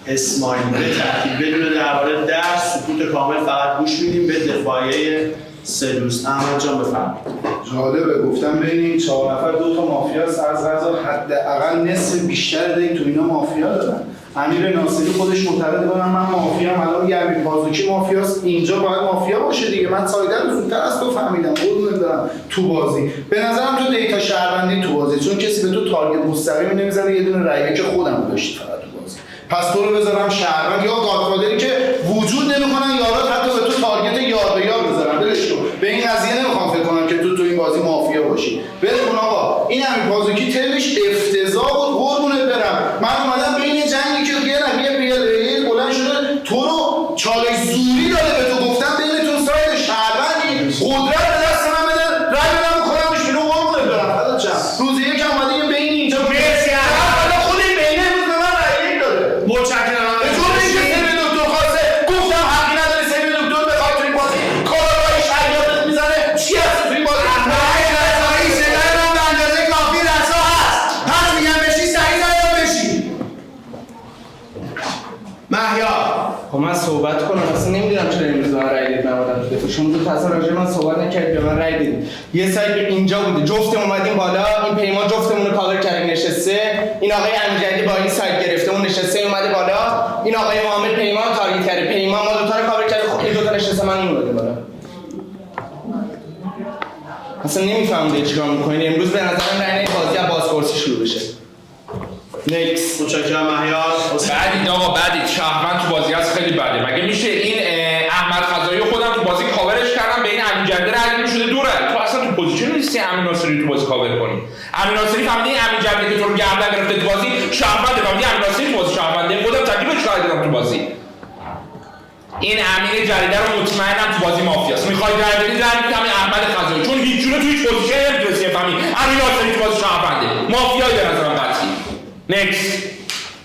اسماعیلی. به ترتیب بدون درباره در سکوت کامل فقط گوش میدیم به دفاعیه 3 دوست. احمد جان بفرمایید. جالبه، گفتم بین این 4 نفر 2 تا مافیاست، از غذا حداقل نصف بیشتر دیگه تو اینا مافیا دارن. امیر ناصری خودش معتقده من مافیام، الان یه امیر بازوکی مافیاست، اینجا باید مافیا باشه دیگه. من سایده رو زودتر از تو فهمیدم، قول دارم تو بازی. به نظرم تو دیتا شهروندی تو بازی، چون کسی به تو تارگت مستقیم نمیزنه، یه دونه رأیی که خودم داشتی فقط تو بازی. پس تو رو بذارم شهروند یا گادفادری که وجود نمیکنن یارات حتی به تو تارگت یار به یار بزنن. ولش کن، به این قضیه نمیخوام فکر کنم که تو این بازی مافیا باشی. ول کن آقا، این امیر بازوکی تلش افتضاح بود، قربونت برم. من اومدم بین جنگی که یه پلیل بلند شده تو رو چالش زوری داده به تو، گفتم بینتون ساید شهروندی، قدرت به دست من بده، رای بدم بکنمش بیرون. قربونت برم فدات شم. روز یک اومده یه بین اینجا مرسی حالا خود این بینه روز به من رای داده. متشکرم. به جور اینکه سیب دکتر خواسته، گفتم حقی نداره سیب دکتر بخواد تو این بازی کارهای شریعت میزنه. چی هست تو این بازی؟ رای رضایی صدای من به اندازه کافی رسا هست. پس میگم بشی سریع زدم بشی. مهیار. خب من صحبت کنم، اصلا نمیدونم چرا امروز من رای دید نمادم تو دفاع. شما دو تا اصلا راجع به من صحبت نکردید، به من رای دید. یه سایت اینجا بوده، جفتمون اومدیم بالا، این پیمان جفتمون رو کاور کرده نشسته، این آقای امیرجدی با این سایت گرفته اون نشسته اومده بالا، این آقای حامد پیمان تارگت کرده، پیمان ما دو تا رو کاور کرده، خب این دو تا نشسته من این اومده بالا. اصلا نمیفهمم چیکار می‌کنید. امروز به نظرم رای بازی از بازپرسی شروع بشه. نکس. متشکرم مهیار. بعدید آقا، بعدید شهروند تو بازی هست خیلی بده. مگه میشه این احمد خزایی خودم تو بازی کاورش کردم، به این امین جلیده رای شده 2 رای. تو اصلا تو پوزیشن نیستی امین ناصری تو بازی کاور کنی. امین ناصری فهمیدی امین جلیده که تو رو گردن گرفته تو بازی شهروند، فهمیدی امین ناصری تو بازی شهرونده، خودم تکلیفش رای دادم تو بازی. این امین جلیده رو مطمئنم تو بازی مافیاست. میخواید رای بدید رای بدید همین احمد خزایی، چون هیچ جوره تو هیچ پوزیشن نمیتونستی بفهمی امین ناصری تو بازی شهرونده. مافیایی به نظرم قطعی. نکس.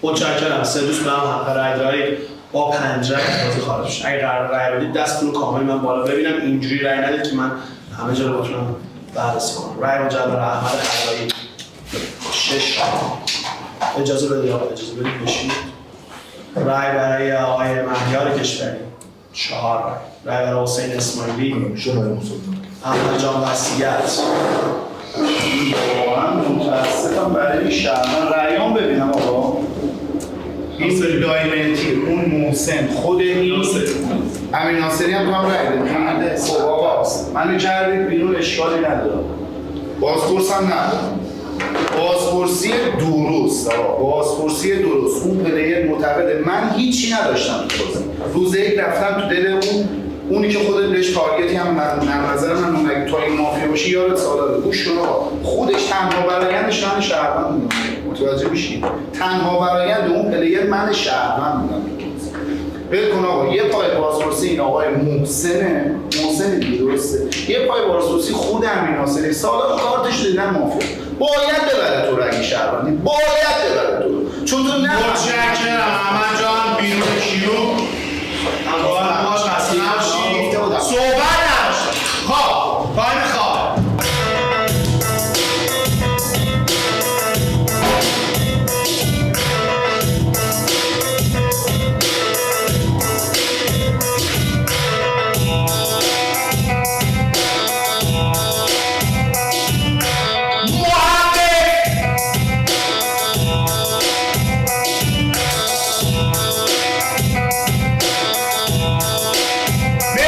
متشکرم. 3 دوست به هم حق رای دارید، با 5 رای از بازی خارج شد. اگه قرار رای بدید دستتون رو کامل من بالا ببینم، اینجوری رای ندید که من همه جا رو بتونم بررسی کنم. رای مجدد برای احمد خزایی 6 رای. اجازه بدید آقا، اجازه بدید بشید. رای برای آقای مهیار کشوری 4 رای. رای برای حسین اسماعیلی. احمد جان وصیت. واقعا متاسفم برای این شهرمن. رایان ببینم آقا، این دایمنتی، اون محسن، خود این امیر ناصری هم تو هم رای دادیم. خب آقا منو کردید بیرون، اشکالی ندارم، بازپرس هم ندارم. بازپرسی درست آقا، بازپرسی درست. اون پلیر معتقده من هیچی نداشتم تو بازی. روز یک رفتم تو دل اونی که خودت بهش تارگتی هم من نظر من اگه تو این مافیا باشی یارت سالاده. گوش کن آقا، خودش تنها برایندش من شهروند بودم، متوجه میشی؟ تنها برایند اون پلیر من شهروند بودم. ول کن آقا، یه پای بازپرسی این آقای محسن دیگه، درسته؟ یه پای بازپرسی خود امیر ناصری، سالا کارتش دیدن مافیا. باید ببره تو رنگ شهروندی، باید ببره تو، چون تو نه. متشکرم احمد جان. بیرون کیو اما باش مسئله نباشی، صحبت نباشی. خب تایم خواب. مرسی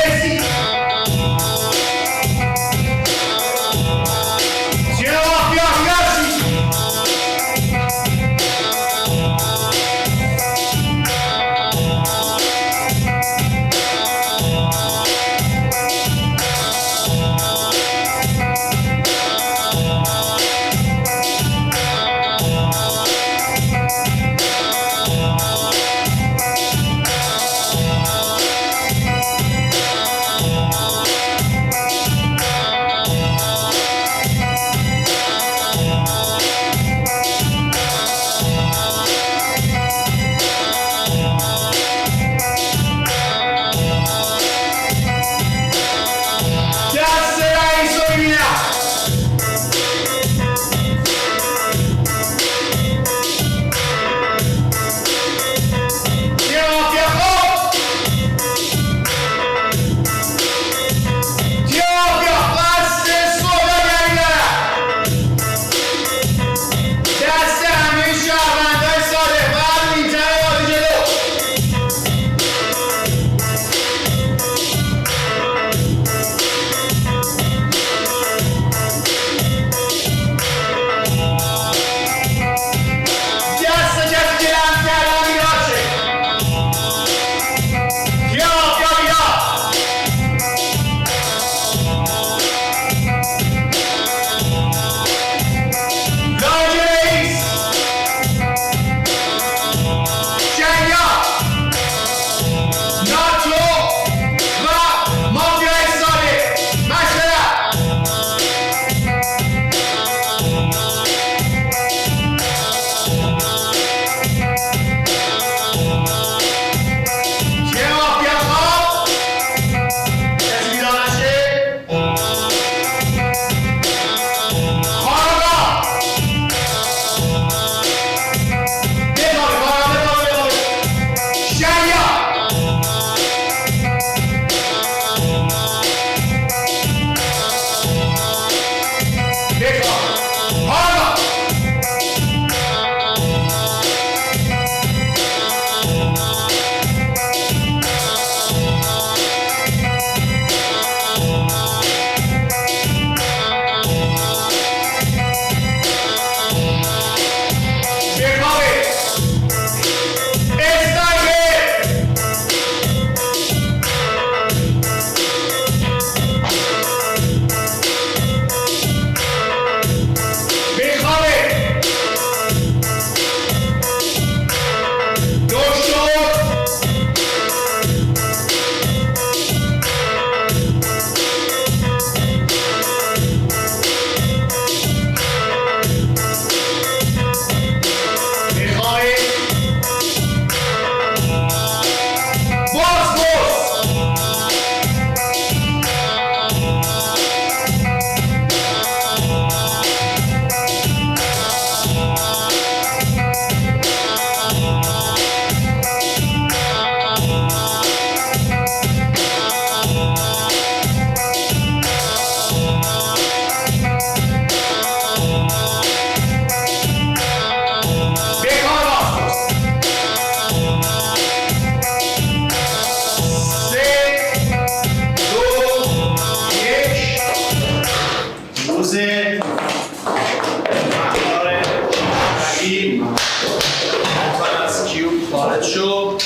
خارج شد.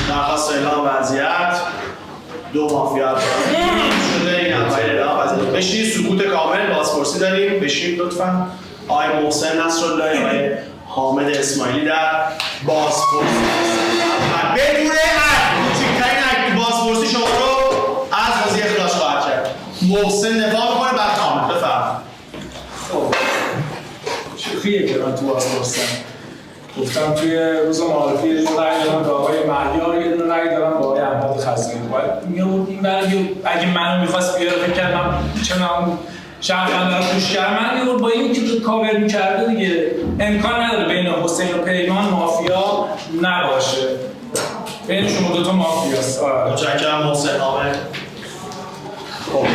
درخواست اعلام وضعیت 2 مافیا شده. این اول اعلام وضعیت. بشین سکوت کامل بازپرسی داریم. بشین لطفا. آقای محسن نصراللهی، آقای حامد اسماعیلی در بازپرسی. بدون کوچکترین اکت بازپرسی شما رو از بازی اخراج خواهد کرد. محسن دفاع میکنه بعد حامد بفرمایید. خب شوخیه که من تو بازپرسم. گفتم توی روز معارفه یه دونه رأی دادم به آقای مهیار، یه دونه رأی دادم به آقای احمد خزایی. باید می‌آورد این برگه اگه منو می‌خواست بیاره فکر کردم چنان شهرونده رو پوش کرد، من می‌آورد با این که کاور می‌کرده دیگه. امکان نداره بین حسین و پیمان مافیا نباشه. بین شما دوتا مافیاست. متشکرم محسن حامد. خب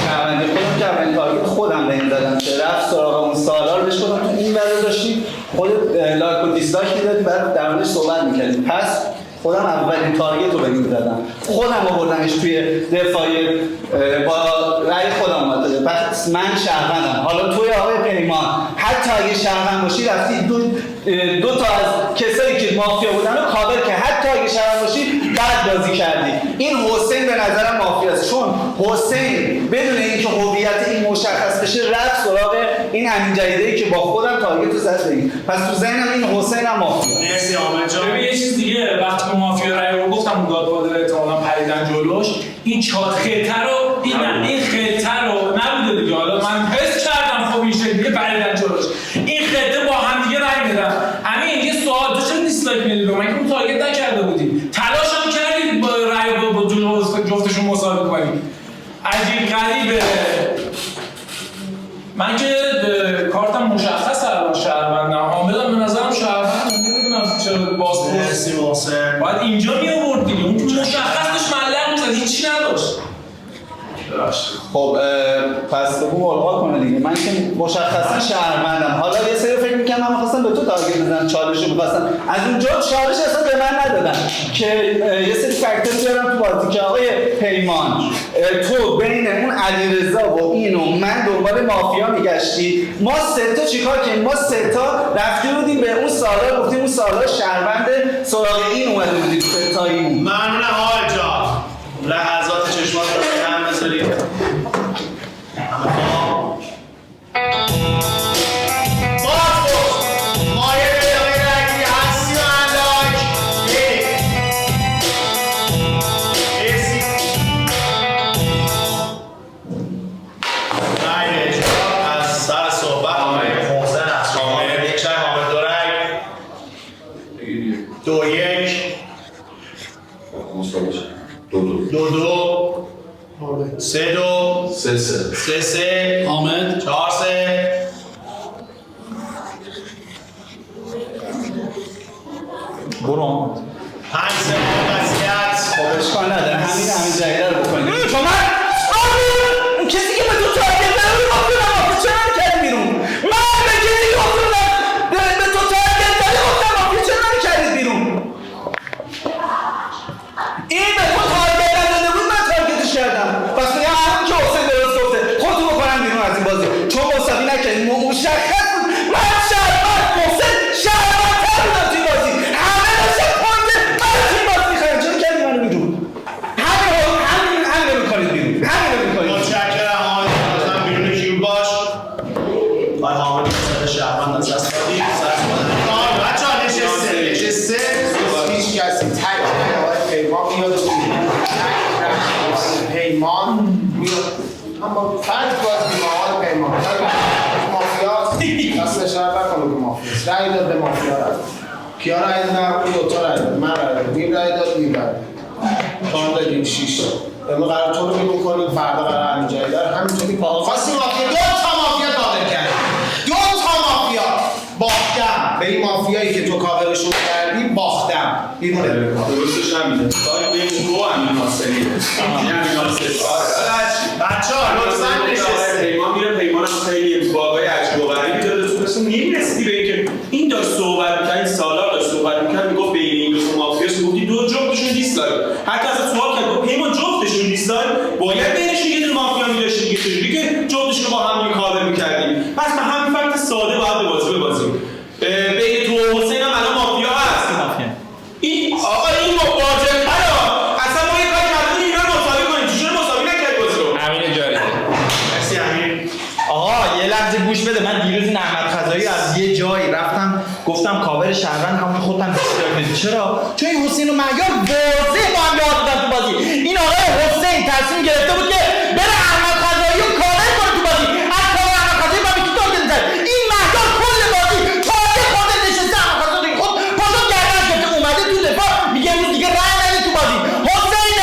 شهروندی خودم که اولین تارگت خودم به این دادم که رفت سراغ اون سالار بهش گفتم تو این ور داشتی خودت لایک و دیسلایک میدادی بعد در موردش صحبت میکردی. پس خودم اولین تارگت رو به این دادم، خودم آوردمش توی دفاعی با رأی خودم اومده. پس من شهروندم. حالا توی آقای پیمان حتی اگه شهروند باشی رفتی دو تا از کسایی که مافیا بودن رو کاور که حتی اگه شهروند باشی بد بازی کردی. این حسین به نظرم مافیاست، چون حسین بدون اینکه هویت این مشخص بشه رفت سراغ این همین جدیدی که با خودم تارگت رو زد بگیم. پس تو ذهنم این حسین هم مافیا. مرسی حامد جان. ببین یه چیز دیگه، وقتی که مافیا رأی رو گفتم اون گادفادر احتمالاً پریدن جلوش، این خطر رو این خطر رو نبوده دیگه. حالا من حس کردم خب این شکلیه پریدن جلوش، این خطه با هم دیگه رأی میدن. همین یه سوال تو چرا دیسلایک میدید؟ من که اون تارگت نکرده بودیم، تلاش هم کردید با رأی با جلو جفتشون مساوی کنید. عجیب غریبه. من که کارتم مشخصه الان شهروندم. حامدم به نظرم شهروندم. نمیدونم چرا بازپرس. مرسی محسن. باید اینجا می آورد دیگه. اون مشخصش ملق میزد، هیچی نداشت. خب پس بگو ملغا کنه دیگه. من که مشخصا شهروندم. حالا یه سری فکر می‌کنم من می‌خواستم به تو تارگت بزنم، چالش رو می‌خواستم از اونجا چالش اصلا به من ندادن که یه سری فکتور بیارم تو بازی که آقای پیمان تو بین اون علیرضا و این و من دنبال مافیا میگشتی. ما سه تا چیکار کردیم؟ ما سه تا رفتیم بودیم به اون سالار گفتیم اون سالار شهروند سراغ این اومده بودیم ستاییمون. ممنونم آقای جان. لحظات چشمات رو هم بذارید. سه حامد 4 3 برو 5 3 وضعیت. خب اشکال نداره همین جدیده رو بکنید. چون من کسی که به تو تارگت زده رو گفتم چرا نکردی بیرون؟ من به کسی که گفتم به تو تارگت زده گفتم چرا نکردی بیرون؟ این به تو تارگت نزده بود من تارگتش کردم. پس میگم همون که حسین درست گفته خودتو بکنم بیرون از این بازی چون مساوی نکردی. مشخص بود من شهروند محسن شهروندتر بودم توی بازی. همه داشتن پوینت من توی بازی می‌خریدن. چرا کردی منو بیرون؟ همین رو می‌کنید بیرون. همین رو می‌کنید. متشکرم حامد. لطفاً بیرون کیو باش. آقای حامد صد شهروند از دست دادی. بچه‌ها نشسته. هیچ کسی تک آقای پیمان میاد و پیمان میاد. اما فرد باز آقای پیمان مافیاست. دست نشان نکنه که مافیاست. رأی داد به مافیا رفت. کیا رأی دادن؟ اون دوتا رأی داد. من رأی داد. این رأی داد. این رأی داد. چهار دادیم 6 تا. امروز قرار تو رو بیرون کنیم. فردا قرار همین جایی داره. همینطوری خواستی مافیا. 2 تا مافیا کاور کرد. 2 تا مافیا باختم. به این مافیایی که تو کاورشون کردی باختم. بیرونه. درستش همینه. کاری به این گو همین ناصری. همین ناصری. بچه‌ها لطفاً نشسته. پیمان میره پیمان هم خیلی باقای عجب و غریبی داره. تو اصلا نمی‌رسیدی به اینکه این داشت صحبت می‌کرد، این سالار داشت صحبت می‌کرد، میگفت بین این دو تا مافیاست، گفتی دو جفتشون دیسلایک. حتی از سوال کرد گفت پیمان جفتشون دیسلایک، باید بینشون یه دونه مافیا می‌داشتی دیگه، چجوری که جفتشون با هم کاور می‌کردیم. پس به همین فکت ساده باید به بازی ببازیم. بین تو و حسین هم الان گفتم کاور شهروند همون خودم بسیار بدید. چرا؟ چون این حسین و مهیار واضح با هم یاد دادن تو بازی. این آقای حسین تصمیم گرفته بود که بره احمد خزایی رو کاور کنه تو بازی. از کاور احمد خزایی با کی تارگت زد؟ این مهیار کل بازی تارگت خورده نشسته احمد خزایی خود پاشو گردن گرفته اومده تو دفاع میگه امروز دیگه رای ندید تو بازی. حسین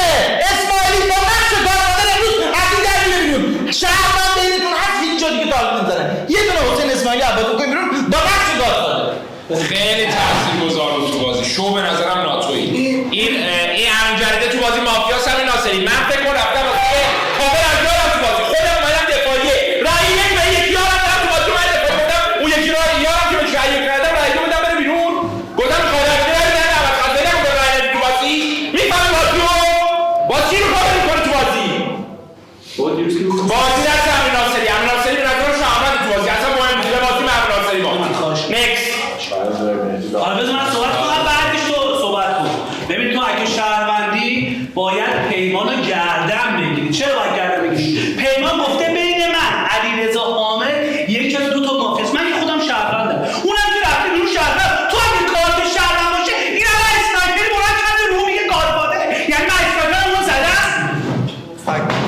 اسماعیلی با نقش گادفادر امروز از این در میره بیرون. شهروند بینتون هست هیچ جا دیگه تارگت نمیزنه. یه دونه حسین اسماعیلی عباس بکنیم بیرون با نقش گادفادر. خیلی تاثیرگذار بود تو بازی. شو به نظرم ناتویی. این امین جریده تو بازی مافیاس همین ناصری. من فکر کنم رفتم واسه کاور از یارم تو بازی. خودم اومدم دفاعیه. رأی یک به یک یارم دادم تو بازی من دفاع کردم. اون یکی یارم که بهش رأی یک کردم رأی دو بدم بره بیرون. گفتم کاور کرد نه احمد خزایی نگفتم رأی ندید تو بازی. میفهمی بازی رو؟ با چی رو کاور می‌کنی تو بازی؟ بازی دست امین ناصری. امین ناصری به نظرم شهروند تو بازی. اصلا مهم نیست بازی من امین ناصری با. نکست. حالا بذار من صحبت کنم بعدش تو صحبت کن. ببین تو اگه شهروندی باید پیمان رو گردن بگیری. چرا باید گردن بگیری؟ پیمان گفته بین من علیرضا حامد یک از دو تا مافیاست. من که خودم شهروندم. اونم که رفته بیرون شهروند. تو اگه کارت شهروند باشه این همه اسنایپری بلند کرده رو میگه گادفادر. یعنی من اسنایپر اون زدم.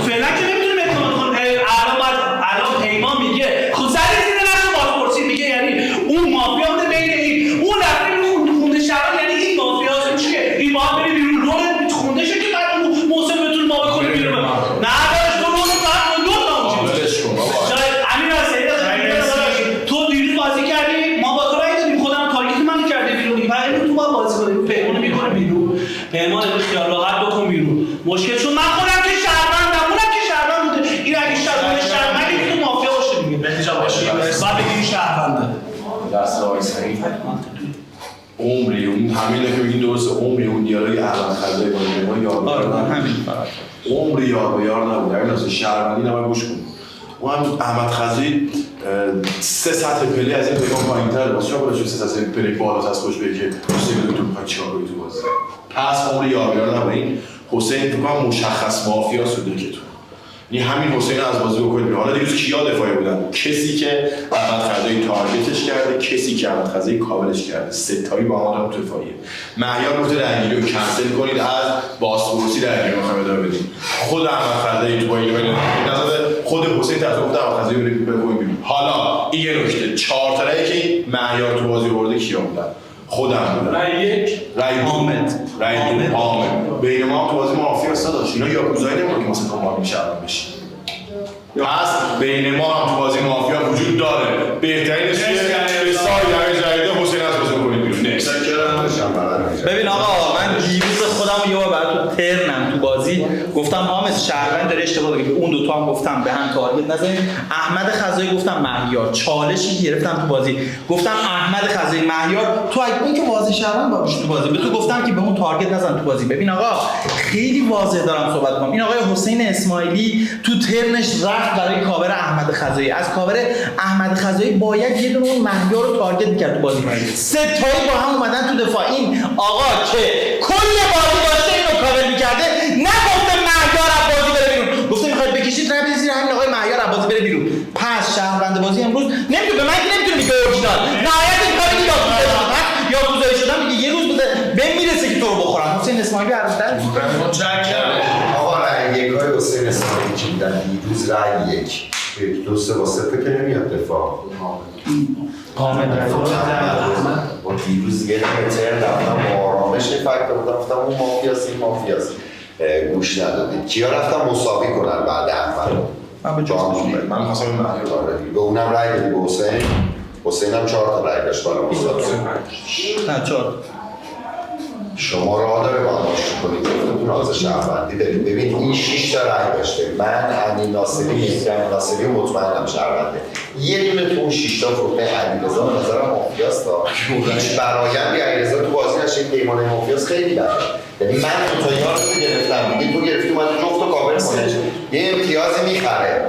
فعلا که نمیتونیم اعتماد کنیم. الان پیمان میگه خود زدی زیر نقش پاسپورتی میگه یعنی اون مافیا بوده بین این اون رفته بیرون خونده شهروند یعنی این مافیاست چیه؟ این باید بری بیرون رول خونده شه که بعد اون محسن بتونه ما بکنه بیرون. نه داشت تو رول بعد دو تا شاید امین ناصری تو دیروز بازی کردی ما با تو رای دادیم خودم تارگت منو کرده بیرون دیگه بعد تو با بازی کنی پیمانو میکنه بیرون. پیمان خیال راحت بکن بیرون. مشکل چون من خودم که شهروندم اونم که شهروند بوده. این اگه شهروند که تو مافیا باشه دیگه بهتیجا باشه بعد بگیم شهرونده. دست آقای سعید عمری اون همینه که بگین درسته عمری اون دیالوگ احمد خزایی با پیمان یاد همین فقط عمری یار به یار نبود. همین اصلا شهروندی نباید گوش کن. اون هم احمد خزایی 3 سطح پلی از این پیمان پایین‌تره. واسه چرا باید 3 سطح پلی بالا از خوش بگه که حسین تو می‌خواد چیکار کنی تو بازی. پس عمری یار به یار نبود. این حسین تو کام مشخص مافیاست تو دکتون. یعنی همین حسین از بازی بکنید. حالا دیروز کیا دفاعی بودن؟ کسی که احمد خزایی تارگتش کرده، کسی که احمد خزایی کاورش کرده. ستایی با هم تو دفاعیه. مهیار گفته رأیگیری رو کنسل کنید از بازپرسی رأیگیری رو ادامه بدید. خود احمد خزایی تو با این خود حسین تصمیم گفته احمد خزایی رو بکنید بیرون. حالا این یه نکته 4 تا رأیی که مهیار تو بازی آورده کیا بودن؟ خودم بودم. رأی یک حامد. حامد. بین ما تو بازی مافیا هست داشت. اینا یاکوزایی نمی‌کنه که مثلا ما میشن بشیم. پس بین ما هم تو بازی مافیا وجود داره. بهترین است که به ساید جدید حسین از بازی کنید بیرون. نه. ببین آقا من دیروز خودم یه بار براتون ترنم تو بازی گفتم حامد شهروند داره اشتباه داره. به اون دو تا هم گفتم به هم تارگت نزنید. احمد خزایی گفتم مهیار چالشی گرفتم تو بازی گفتم احمد خزایی مهیار تو اون که بازی شهروند باشه تو بازی به تو گفتم که به اون تارگت نزن تو بازی. ببین آقا خیلی واضح دارم صحبت کنم. این آقای حسین اسماعیلی تو ترنش رفت برای کاور احمد خزایی. از کاور احمد خزایی باید یه دونه اون مهیار رو تارگت می‌کرد تو بازی. سه تایی با هم اومدن تو دفاع. این آقا که کل بازی داشته اینو کاور می‌کرده نگفته مهیار از بازی بره بیرون. گفته می‌خواد بکشید رای بدید زیر همین آقای مهیار از بازی بره بیرون. پس شهروند بازی امروز نمی‌تونه به من که نمی‌تونه بگه اورجینال. نهایت کاری که یاکوزایی شدم میگه یه روز بده بهم میرسه که تو رو بخورم. حسین اسماعیلی عرضدار آقا رأی یکای حسین اسماعیلی چی بودن؟ دیروز رأی یک 2 3 واسه که نمیاد دفاع. با دیروز یه متر رفتم با آرامش فکر بودم گفتم اون مافیاست این مافیاست. گوش ندادید. کیا رفتم مساوی کنن بعد احمد؟ من به جفتشون من خواستم این مهیار رو به اونم رأی دادی به حسین. حسین هم 4 تا رأی داشت بالا مساوی. نه 4 شما راه داره با هم آشتی کنید گفتتون آز شهروندی دارید. ببین این 6 تا رأی داشته. من امین ناصری مهدی ناصری مطمئنم شهرونده. یه دونه تو اون 6 تا فروخته علیرضا به نظرم مافیاست. هیچ برآیندی علیرضا تو بازی نشه. پیمان مافیاست خیلی بده. یعنی من دو تا یارو گرفتم دیگه تو گرفتی اومد جفت و کاور کنه یه امتیازی میخره.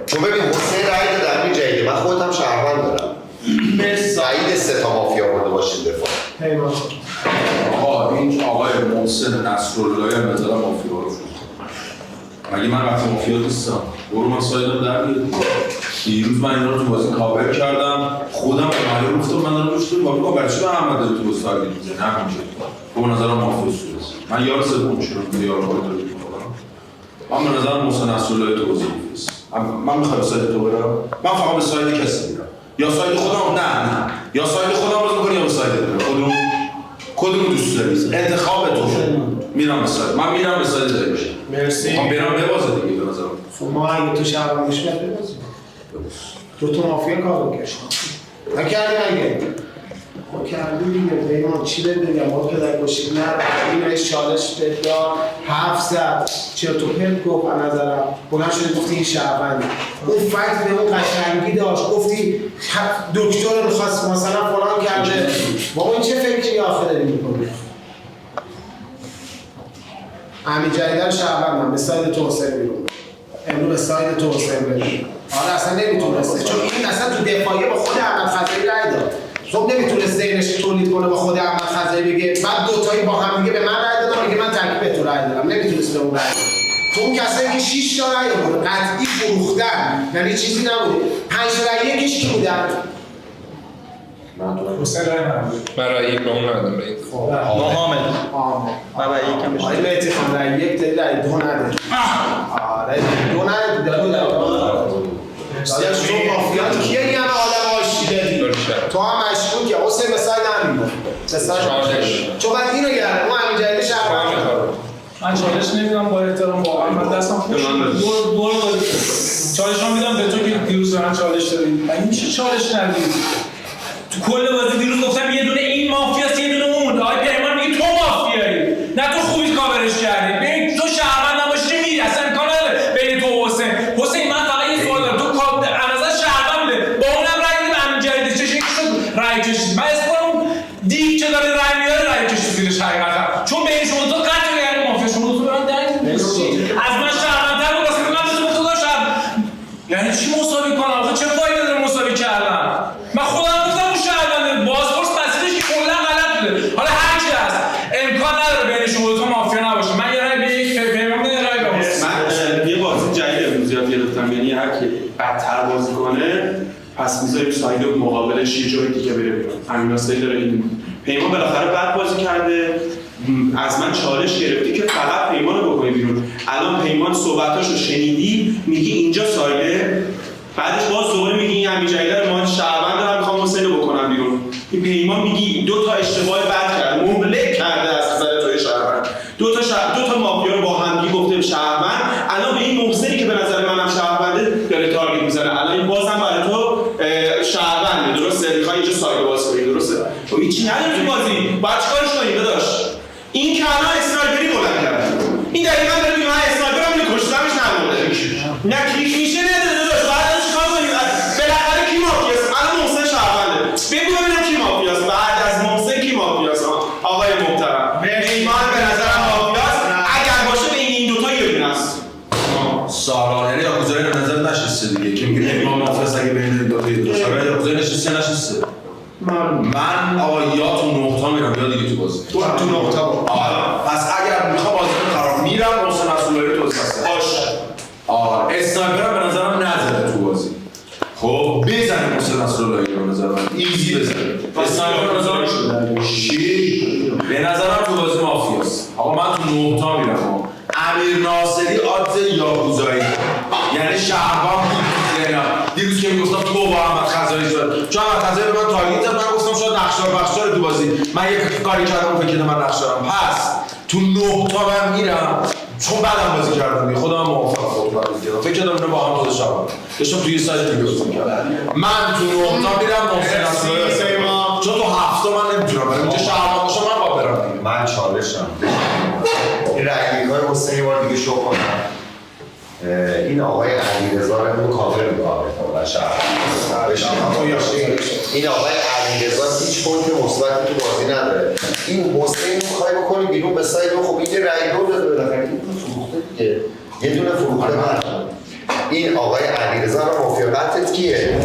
چون ببین حسین رأی داد امین جدیده من خودم شهروند دارم. سعید 3 تا مافیا برده باشین دفاع. آقا این آقای محسن نصراللهی هم نظرم مافیا رو فروخت. مگه من وقتی مافیا نیستم؟ برو من سایدم در بیاد. دیروز من اینا رو تو بازی کاور کردم، خودم به مالی گفتم من دارم روش تو بابا برای چی به احمد داره تو بازی تارگت میزنه؟ نه اینجوری. به نظرم مافوس شده. من یار سوم شدم، یار خودت رو می‌کنم. من به نظرم محسن نصراللهی تو بازی نیست. من می‌خوام به سایت تو برم. من فقط به سایت کسی میرم. یا سایت خودم نه. یا سایت خودم باز می‌کنی یا به سایت برم. کدوم دوست داری؟ انتخاب تو. میرم به سایت. من میرم به سایت داری بشه. مرسی. من برم ببازه دیگه به نظرم. ما اگه تو شهر میشیم ببازیم. دو تا مافیا کارو کشم. نکردیم اگه. ما کردیم دیگه پیمان چی بگم ما که در گوشید نه این رئیس چالش داد 700 چرا تو پرت گفت از نظرم بلند شدی گفتی این شهروندی اون فکت به اون قشنگی داشت گفتی دکتر می‌خواست مثلا فلان کرده بابا این چه فکری آخه داری می‌کنی امین جدیدن شهروندم به ساید تو حسین بیرون امروز به ساید تو حسین بیرون آره اصلا نمیتونسته چون این اصلا تو دفاعیه با خود احمد خضری رای داد خب نمیتونست ذهنش تولید کنه با خود احمد خضری بگه بعد دوتایی با هم دیگه به من رای دادم میگه من تک به تو رای دادم نمیتونست به اون رای بده تو اون کسایی که 6 تا رای آورد قطعی فروختن یعنی چیزی نبوده 5 رای یکیش کی بودن حسین رای نداد. من رای یک به اون ندادم به این. با حامد من رای یکم بشه آقای مهدی خان رای یک داری رای دو نداری آره دو نداری داداش تو مافیات کیه یعنی آدم آشتی دادی تو هم مشکوکه حسین به ساید هم میده به ساید چون بعد اینو گرد اون همین جایده شهر من چالش نمیدم با احترام واقعا من دستم خوش دور چالش رو میدم به تو که دیروز من چالش دادی من میشه چالش ندی تو کل بازی دیروز گفتم یه دونه این مافیاست یه دونه اون آقای پیمان میگه تو مافیایی نه تو خوبی کاورش کردی ببین تو شهروند نباشی چه میری اصلا امکان نداره بین تو و حسین من فقط یه سوال دارم تو از شهرونده با اونم رای میدیم همین جدید چه شکلی شد رای کشید من اسمم دیگ که داره رای میاره رای کشید زیرش حقیقتا چون بین شما تو قطع یعنی مافیا شما تو به من درک از من شهروندتر بود واسه من تو داشتم یعنی چی مساوی کنم آخه چه فایده داره مساوی کردن من خودم گفتم اون شهرونده بازپرس مسیرش که کلا غلط بوده حالا هر چی هست امکان نداره بین شما دو تا مافیا نباشه من یه رای به یک پیمان میدم رای به من یه بازی جدید امروز یاد گرفتم یعنی هر کی بدتر بازی کنه پس میذاریم ساید مقابلش یه جایی دیگه بره بیرون همین واسه داره این پیمان بالاخره بد بازی کرده از من چالش گرفتی که فقط پیمان رو بکنی بیرون الان پیمان صحبتاشو شنیدی میگی اینجا سایده بعدش باز دوباره میگی این همین جدیده ما شهروند دارم میخوام حسین رو بکنم بیرون این پیمان میگی دو تا اشتباه بد کرده مبلغ کرده از نظر توی شهروند دو تا مافیا رو با هم دیگه گفته شهروند الان به این محسنی که به نظر منم شهرونده داره تارگت میزنه الان این بازم برای تو شهرونده درسته میخوای اینجا سایه باز کنی درسته خب هیچی نداره تو بازی باید چیکارش کنی داداش این که الان اسنایپری بلند کرد این دقیقاً داره میگه من اسنایپرم اینو کشتمش نمونده نه کلیک میشه نداره داداش بعد چیکار کنی بالاخره کی مافیاست الان محسن شهرونده بگو ببینم کی مافیاست بعد از محسن کی مافیاست آقای محترم ایمان به نظرم مافیاست اگر باشه بین این دو تا یه دونه است سارا یعنی یاکوزایی به نظر نشسته دیگه که میگه ایمان مافیاست اگه بین این دو تا یه دونه سارا یاکوزایی نشسته من آقا یا تو نقطه میرم یا دیگه تو بازی تو نقطه پس اگر میخوام بازی خراب میرم محسن نصراللهی تو بازی باش آره اسنایپر به نظرم نزده تو بازی خب بزنه محسن نصراللهی به نظر من ایزی بزنه اسنایپر به نظرم چی به نظرم تو بازی مافیاست آقا من تو نقطه میرم امیر ناصری آدز یاکوزایی یعنی شهروند دیروز که میگفتم تو با احمد خضری شد چون احمد خضری به من تارگت زد من گفتم شاید نقشدار بخشدار تو بازی من یک کاری کردم فکر کنم من نقشدارم پس تو 9 تا من میرم چون بعدم بازی کردم خودم موافقم خودم بازی کردم فکر کردم اینا با هم خودش شدم داشتم توی سایت دیگه بازی می‌کردم من تو 9 تا میرم محسن نصراللهی چون تو 7 تا من نمیتونم برم اینجا شهروند باشم من با برم دیگه من چالشم این رنگی‌های حسینی بار دیگه شو کنم این آقای علیرضا رو کاور می‌کنه و شهر این آقای علیرضا هیچ پوینت مثبتی تو بازی نداره این حسین رو می‌خوای بکنی بیرون به ساید خب این رأی رو داده بالاخره این فروخته دیگه یه دونه فروخته این آقای علیرضا رو موافقتت کیه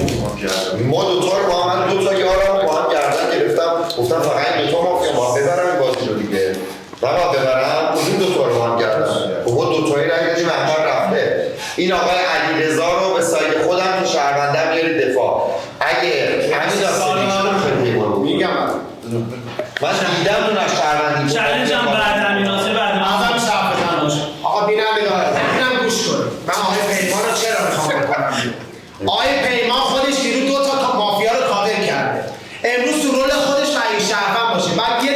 ما دو تا رو با هم دو تا یارم با هم گردن گرفتم گفتم فقط این دو تا مافیا ما ببرم این بازی رو دیگه من با ببرم کدوم دو تا رو با هم گردن خب ما دو تایی رنگ دادیم احمد رفته این آقای علیرضا رو به ساید خودم که شهروند من دیدم تو نقش شهروندی چالش هم بعد امیر ناصر بعد من ازم شرف بزن باشه. آقا بینندگان اینم گوش کن. من آقای پیمان رو چرا میخوام بکنم بیرون؟ آقای پیمان خودش دیروز 2 تا مافیا رو کاور کرده. امروز تو رول خودش رئیس شهروند باشه. بعد 1%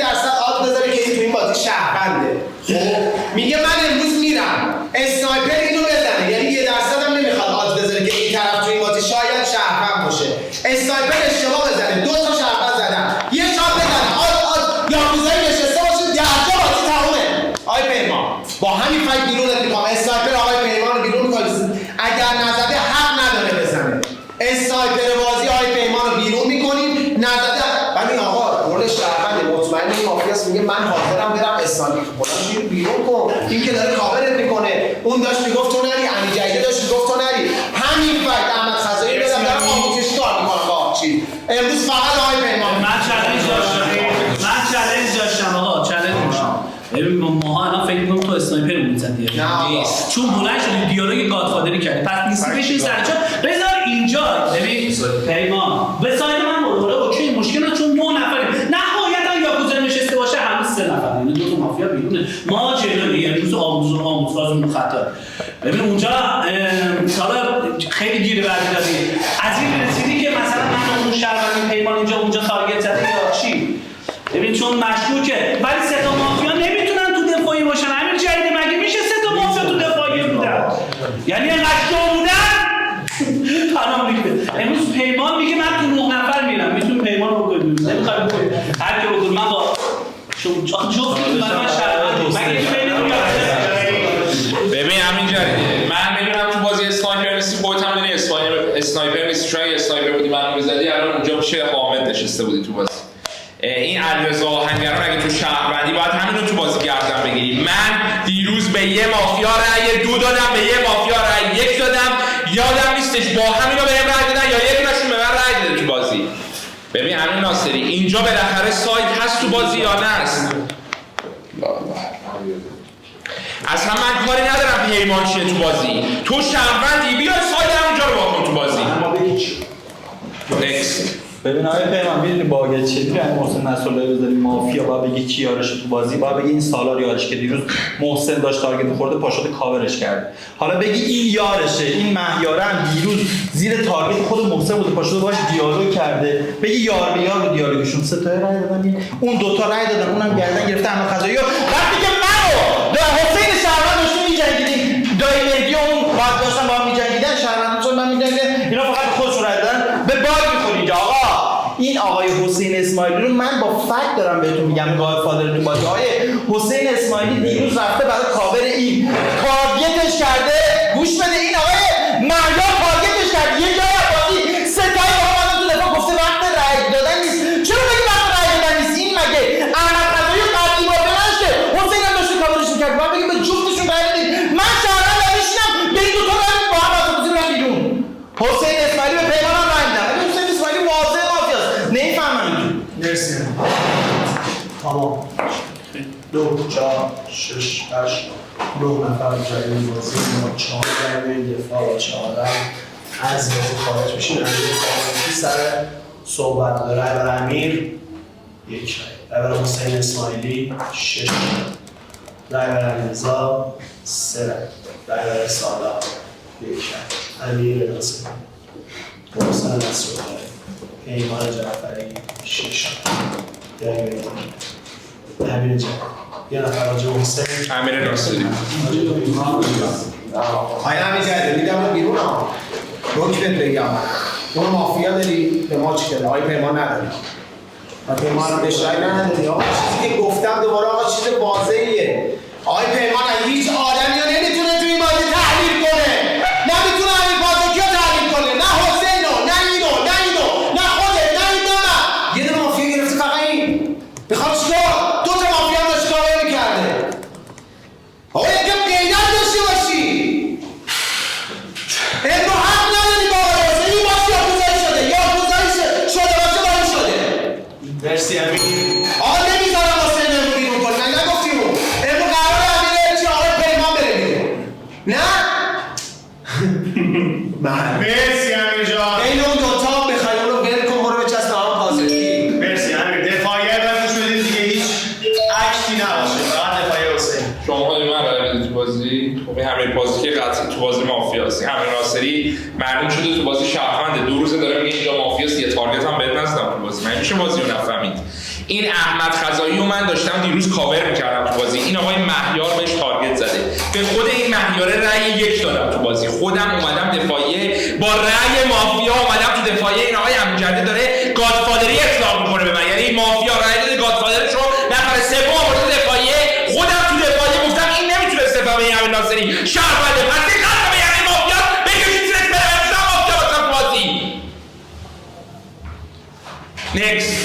آد بذاره که این تو این بازی شهرونده. خب میگه من امروز میرم اسنایپر اینو بزنه، یعنی 1% هم نمیخواد آد بذاره که این طرف تو این بازی شاید شهروند باشه. اسنایپر اشتباه بزنه، 2 تا شهروند زدن، یه شات بزنه، آد یاکوزایی نشسته باشه، درجا بازی تمومه. آقای پیمان با همین فکر بیرونت میکنم. اسنایپر آقای پیمان رو بیرون میکنه، اگر نزده حق نداره بزنه. اسنایپر بازی آقای پیمان رو بیرون میکنیم، نزده ببین آقا رول شهروند مطمئن این مافیاست، میگه من حاضرم برم اسنایپر خودم بیرون کن. این که داره کاورت میکنه، اون داشت میگفت تو نری، امیر جدیدی داشت میگفت تو نری. همین فکت احمد خزایی رو دارم آموزشی کار میکنم با چی. امروز فقط آقای پیمان من چالش داشتم آقا، چالش میشم. ببین ماها الان فکر می‌کنم تو اسنایپر رو می‌زدی. نیست. چون بلند شدی دیالوگ گادفادری کردی. پس نیستی بشین سرجا. بذار اینجا. ببین پیمان. به سایت من برو اوکی مشکل نه، چون 9 نفریم. نهایتا یاکوزا نشسته باشه همون 3 نفر. یعنی 2 تا مافیا بیرونه. ما جلوی امروز آموزگارمون خطر. ببین اونجا حالا خیلی گیر بعدی دادی. از این رسیدی که مثلا من اون شهروندی پیمان اونجا تارگت زده یا چی؟ ببین چون مشکوکه ولی 3 تا مافیا نمیتونن تو دفاعی باشن. امیر جدیدی مگه میشه 3 تا مافیا تو دفاعی بودن؟ یعنی انقدر شو بودن؟ تمام دیگه. امروز پیمان میگه من تو 9 نفر میرم. میتونی پیمان رو بکنید. نمیخواد بکنید. هر کی رو من با جفتتون من شهروند مگه ببین همین جدیده من میدونم تو بازی اسنایپر نیستی، خودت هم میدونی اسنایپر نیستی، چون اگه اسنایپر بودی منو میزدی الان اونجا میشه حامد نشسته بودی تو بازی. این علیرضا آهنگران اگه تو شهروندی باید همین رو تو بازی گردن بگیری. من دیروز به یه مافیا رأی 2 دادم، به یه مافیا رأی 1 دادم، یادم نیستش با همینا بهم رأی دادن یا یه دونشون به من رأی داده تو بازی. ببین امین ناصری اینجا بالاخره سایت هست تو بازی یا نه است؟ اصلا من کاری ندارم پیمان چیه تو بازی. تو شهروندی بیا سایت همونجا رو واکن تو بازی. نکست. ببین آقای پیمان میدونی باگه چیه؟ دیگه محسن نصراللهی بذاری مافیا باید بگی کی یارشه تو بازی، باید بگی این سالار یارش که دیروز محسن داشت تارگت خورده پا شده کاورش کرده. حالا بگی این یارشه، این مهیاره هم دیروز زیر تارگت خود محسن بوده پا شده باهاش دیالوگ کرده. بگی یار به یار رو دیالوگشون 3 تا رای دادن، اون 2 تا رای دادن، اونم گردن گرفته احمد خزایی. وقتی که منو حسین شهروند داشتیم می‌جنگیدیم، دایی مهدی اون بعد داشتن با هم می‌جنگیدن، شهروند چون من می‌جنگیدن، اینا فقط خودشون رای دادن. به باگ می‌خوری اینجا آقا. این آقای حسین اسماعیلی رو من با فکت دارم بهتون میگم گادفادر تو بازی. آقای حسین اسماعیلی دیروز رفته برای کاور این تارگتش کرده. گوش بده این آقای مهیار تارگتش کرد. یه جای بازی 3 تایی با هم تو دفاع گفته وقت رأی دادن نیست. چرا بگی وقت رأی دادن نیست؟ این مگه احمد خزایی قطعی مافیا نشه؟ حسین هم داشته کاورش می‌کرد. بعد بگی به جفتشون رأی بدید. من شهروند نمیشینم به این 2 تا رأی با هم از بازی برم بیرون. حسین اسماعیلی به پیمان هم رأی میدم. ولی حسین اسماعیلی واضح مافیاست. نمی‌فهمم. مرسی. تمام. 2 4 6 8 9 نفر جایی بازی ما 4 رای دفاع 4 از بازی خارج میشین. امیر قانونی سر صحبت داره. رای برای امیر 1 رای برای حسین اسماعیلی 6 رای برای علیرضا 3 رای برای سالار 1 رای امیر ناصری محسن نصراللهی پیمان جعفری 6 امیر جان یه نفر راجع به حسین امیر ناصری آیا همین جدیدی دیدم بیرون ها روک بهت بگم اون مافیا داری به ما چی کرده؟ آقای پیمان نداری و پیمان هم بهش رای نداری. آقا چیزی که گفتم دوباره آقا چیز واضحیه. آقای پیمان هیچ آدمی رو نمیتونه توی این بازی تحلیل کنه. نمیتونه همین بازی رو تحلیل کنه. نه حسین رو، نه اینو، نه اینو، نه خوده، نه این نه من. یه دونه مافیا گرفته فقط این. میخواد چیکار؟ 2 تا مافیا هم داشت کار میکرده. آقا یکم قیدت داشته باشی. امرو حق نداری با آقای حسین. این باز یاکوزایی شده. یاکوزایی شده باشه باید شده. مرسی امیر. آقا نمیذارم حسین امرو بیرون کنی. من نگفتیم اون. امرو قرار امیر چی آقای پیمان بره بیرون. نه؟ مرسی امیر جان. این اون 2 تا بخوای اون رو ول کن برو بچسب به هم حاضری. مرسی امیر. دفاعیه همین بازی که قطعی تو بازی مافیاست. همین ناصری معلوم شده تو بازی شهرونده، 2 روزه داره میگه اینجا مافیاست، یه تارگت هم بهت نزدم تو بازی. من میشه بازی رو نفهمید. این احمد خزایی رو من داشتم دیروز کاور میکردم تو بازی، این آقای مهیار بهش تارگت زده، به خود این مهیار رأی 1 دادم تو بازی، خودم اومدم دفاعیه با رأی مافیا اومدم تو دفاعیه. این آقای امجده داره گادفادری اطلاق میکنه به من، یعنی مافیا رأی داده گادفادرش رو نفر سوم آورده دفاعیه، خودم تو دفاعیه گفتم این نمیتونه بفهمه این امین ناصری شهرونده، پس این قسم یعنی مافیا بکشید زیرش بره بچه‌ها مافیا باشم تو بازی. نکست.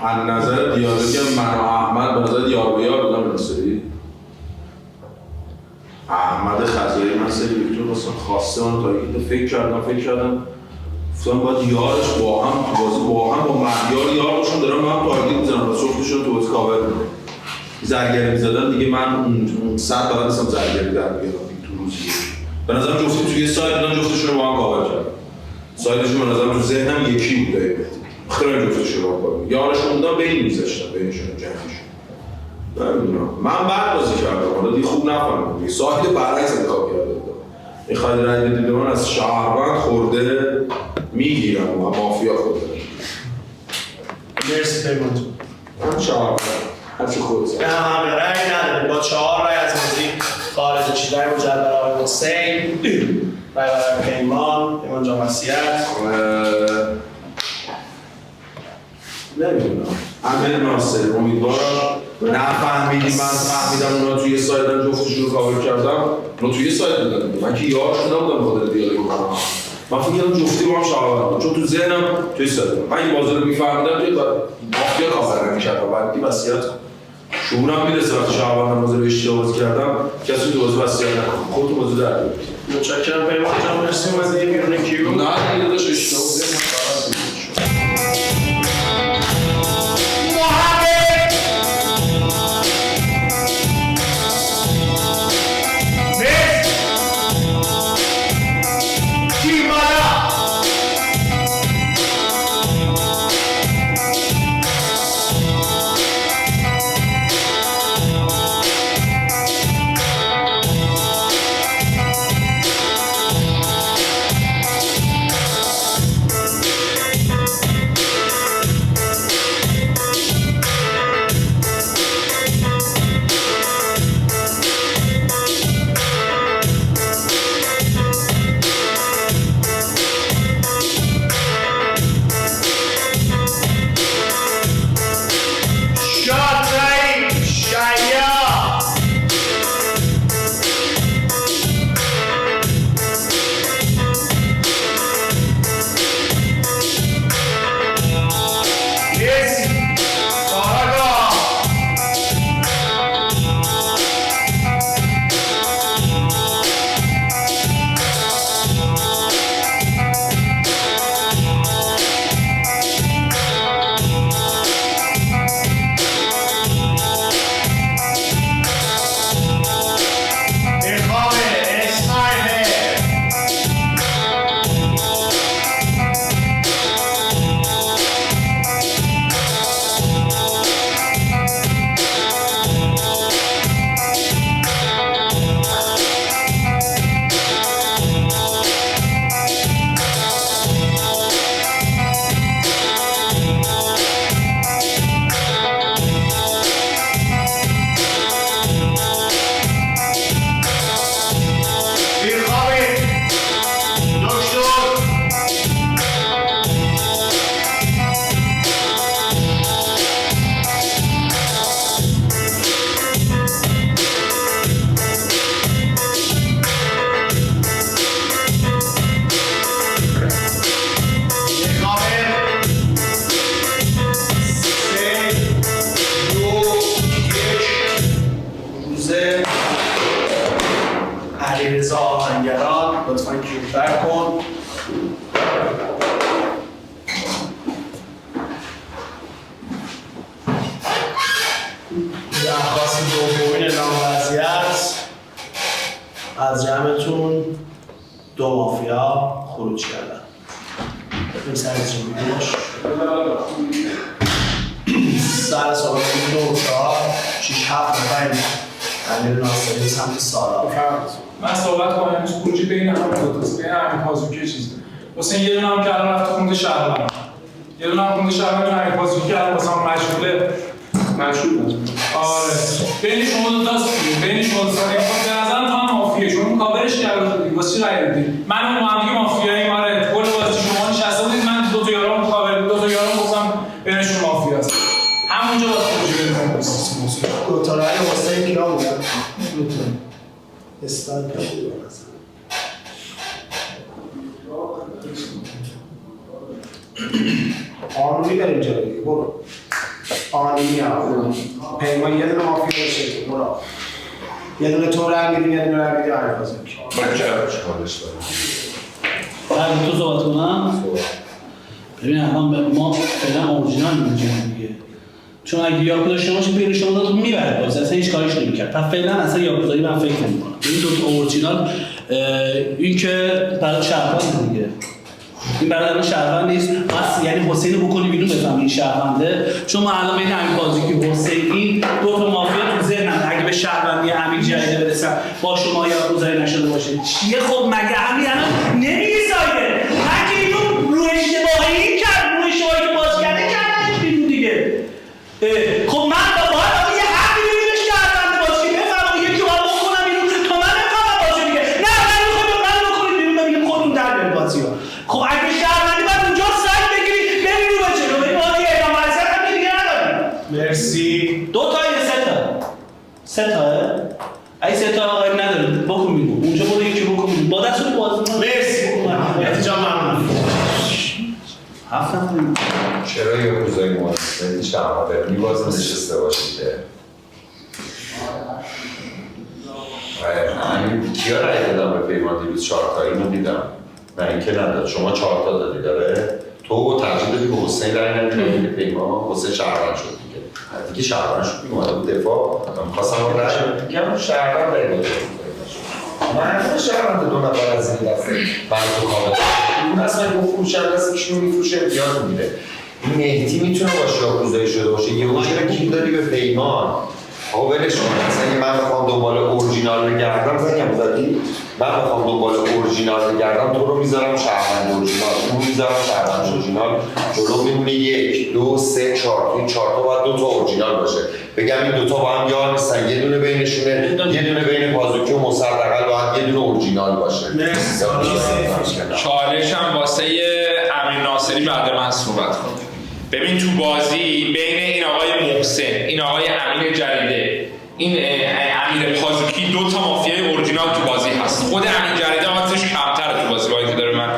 از نظر دیالوگ من و احمد به نظر یار به یار بودم ناصری. احمد خزایی من سری ویکتور واسه خواسته اون تارگت فکر کردم گفتم باید یارش با هم تو بازی با مهیار یار باشن، دارن با هم تارگت میزنن، واسه جفتشون تو بازی کاور میکنن. زرگری میزدن دیگه، من اون ساعت بعد نیستم زرگری در بیارم تو روزی. به نظرم جفتی توی سایت بودن، جفتشون رو با هم کاور کردن. سایتشون به نظرم تو ذهنم یکی بوده. خیلی جفتشون رو کنم یارشون بودم بین میذاشتم بینشون جنگشون. نمیدونم من بعد بازی کردم حالا دیگه خوب نفهمیدم ساحل برعکس انتخاب کرده بودم. میخواد رای بدید من از شهروند خورده میگیرم و مافیا خورده. مرسی پیمان جون. من شهروند هرچی خودت. نه هم رای نداره با 4 رای از بازی خارج چی رای مجدد برای حسین، رای برای پیمان جان وصیت. نمیدونم امیر ناصری امیدوارم نفهمیدی من فهمیدم اونا توی سایدن جفتشون رو کاور کردم، اونا توی ساید بودن، من که یارشون نبودم بخاطر دیالوگ کنم. من فکر کردم جفتی با هم شهروند چون تو ذهنم توی ساید بودم. من این بازی رو میفهمیدم که مافیا کاور نمی‌کردم، بعد وصیت شعورم میرسه وقتی شهروندم بازی رو اشتباه بازی کردم کسی تو بازی وصیت نکنه، خودت بازی در بیار. متشکرم پیمان جان. مرسی بازی بیرون کیو. نه دیگه داشت اشتباه ذهنم خراب علیرضا آهنگران لطفاً کیوبر کن. درخواست دومین اعلام وضعیت از جمعتون 2 مافیا خروج کردن. ببین سر جمعیش سر صحبت 2 4 6 7 9 امیر ناصری سمت سارا. من صحبت کنم امروز خروجی بین هم دوتاست، بین همین پازوکی چیز. حسین یه دونه هم که الان رفته خونده شهروند. یه دونه هم خونده شهروند همین پازوکی الان واسه هم مشغوله. مشغول. آره. بین شما دو تاست. بین شما دو تا به نظرم تو هم مافیه. شما کاورش کردید. واسه چی رای دادید؟ من و محمدی مافیایی ماره. کل بازی شما نشسته بودید من دو تا یارم کاور دو تا یارم گفتم بینشون مافیاست. همونجا واسه خروجی بزنید. دو تا رای حسین کیا بودن؟ دو تا. استاد بود. قانونی در اینجا دیگه برو قانونی هم پیمان یه دونه مافیا بشه برو یه دونه تو رنگ میدیم یه دونه رنگ میدیم هر بازی من چالش دارم. تو صحبت کنم؟ ببین الان ما فعلا اورجینال می‌گیم دیگه چون اگه یاکو داشته باشه بین شما دو میبره باز اصلا هیچ کاریش نمی‌کرد پس فعلا اصلا یاکوزایی من فکر نمی‌کنم این دو تا اورجینال این که برای شهروند دیگه این برای شهروند نیست پس یعنی حسین رو بکنی بیرون بفهمی این شهرونده چون ما الان بین همین بازی که حسینی دو تا مافیا تو ذهنم اگه به شهروندی امیر جدیده برسن با شما یاکوزایی نشده باشه چیه خب مگه همین الان نمی‌سایده من که اینو رو اشتباهی کرد رو اشتباهی که باز کرده کردنش بیرون دیگه خب من باید یه حقی ببینش شهرونده باشی بفهمم یکی باید بکنم بیرون تا من نفهمم باشه دیگه نه من میخوایم من بکنید بیرون ببینیم خودتون در بیارید بازی ها خب اگه شهروندی باید اونجا سایت بگیری بریم رو بچه رو بریم بازی اعلام وضعیت هم دیگه نداریم مرسی دو تا یا سه تاه ای سه تا آقای نداره بکن بیرون اونجا برو یکی بکن بیرون با دستون بازی مرسی احتجام ممنون هفتم چرا یه روزایی مهندسی شهرمند میبازم نشسته باشید که همین کیا رای دادم به پیمان دیروز 4 تا اینو دیدم نه اینکه نداد شما 4 تا دادی داره تو ترجیح دادی به حسین رای ندادی به پیمان حسین شهروند شد دیگه شهروند شد میمونه بود دفاع من می‌خواستم اون رای میگم شهروند رای داده من شهروند دو نفر از این دسته من تو کامل اون اصلا گفت فروشن دست ایشونو میفروشه امتیاز میده این مهدی میتونه باشه یاکوزایی شده باشه یه چرا کیل دادی به پیمان آقا ولش کن مثلا اگه من بخوام دنبال اورجینال بگردم زنیم زدی من بخوام دنبال اورجینال بگردم تو رو میذارم شهروند اورجینال اون میذارم شهروند اورجینال جلو میمونه 1 2 3 4 این 4 تا باید 2 تا اورجینال باشه بگم این 2 تا با هم یار نیستن یه دونه بینشونه یه دونه بین بازوکی و مصدقل باید یه دونه اورجینال باشه چالش هم واسه امیر ناصری بعد من صحبت کنم ببین تو بازی بین این آقای محسن این آقای امیر جریده این امیر پازوکی 2 تا مافیای اورجینال تو بازی هست خود امیر جریده آتش کمتره تو بازی باید که داره من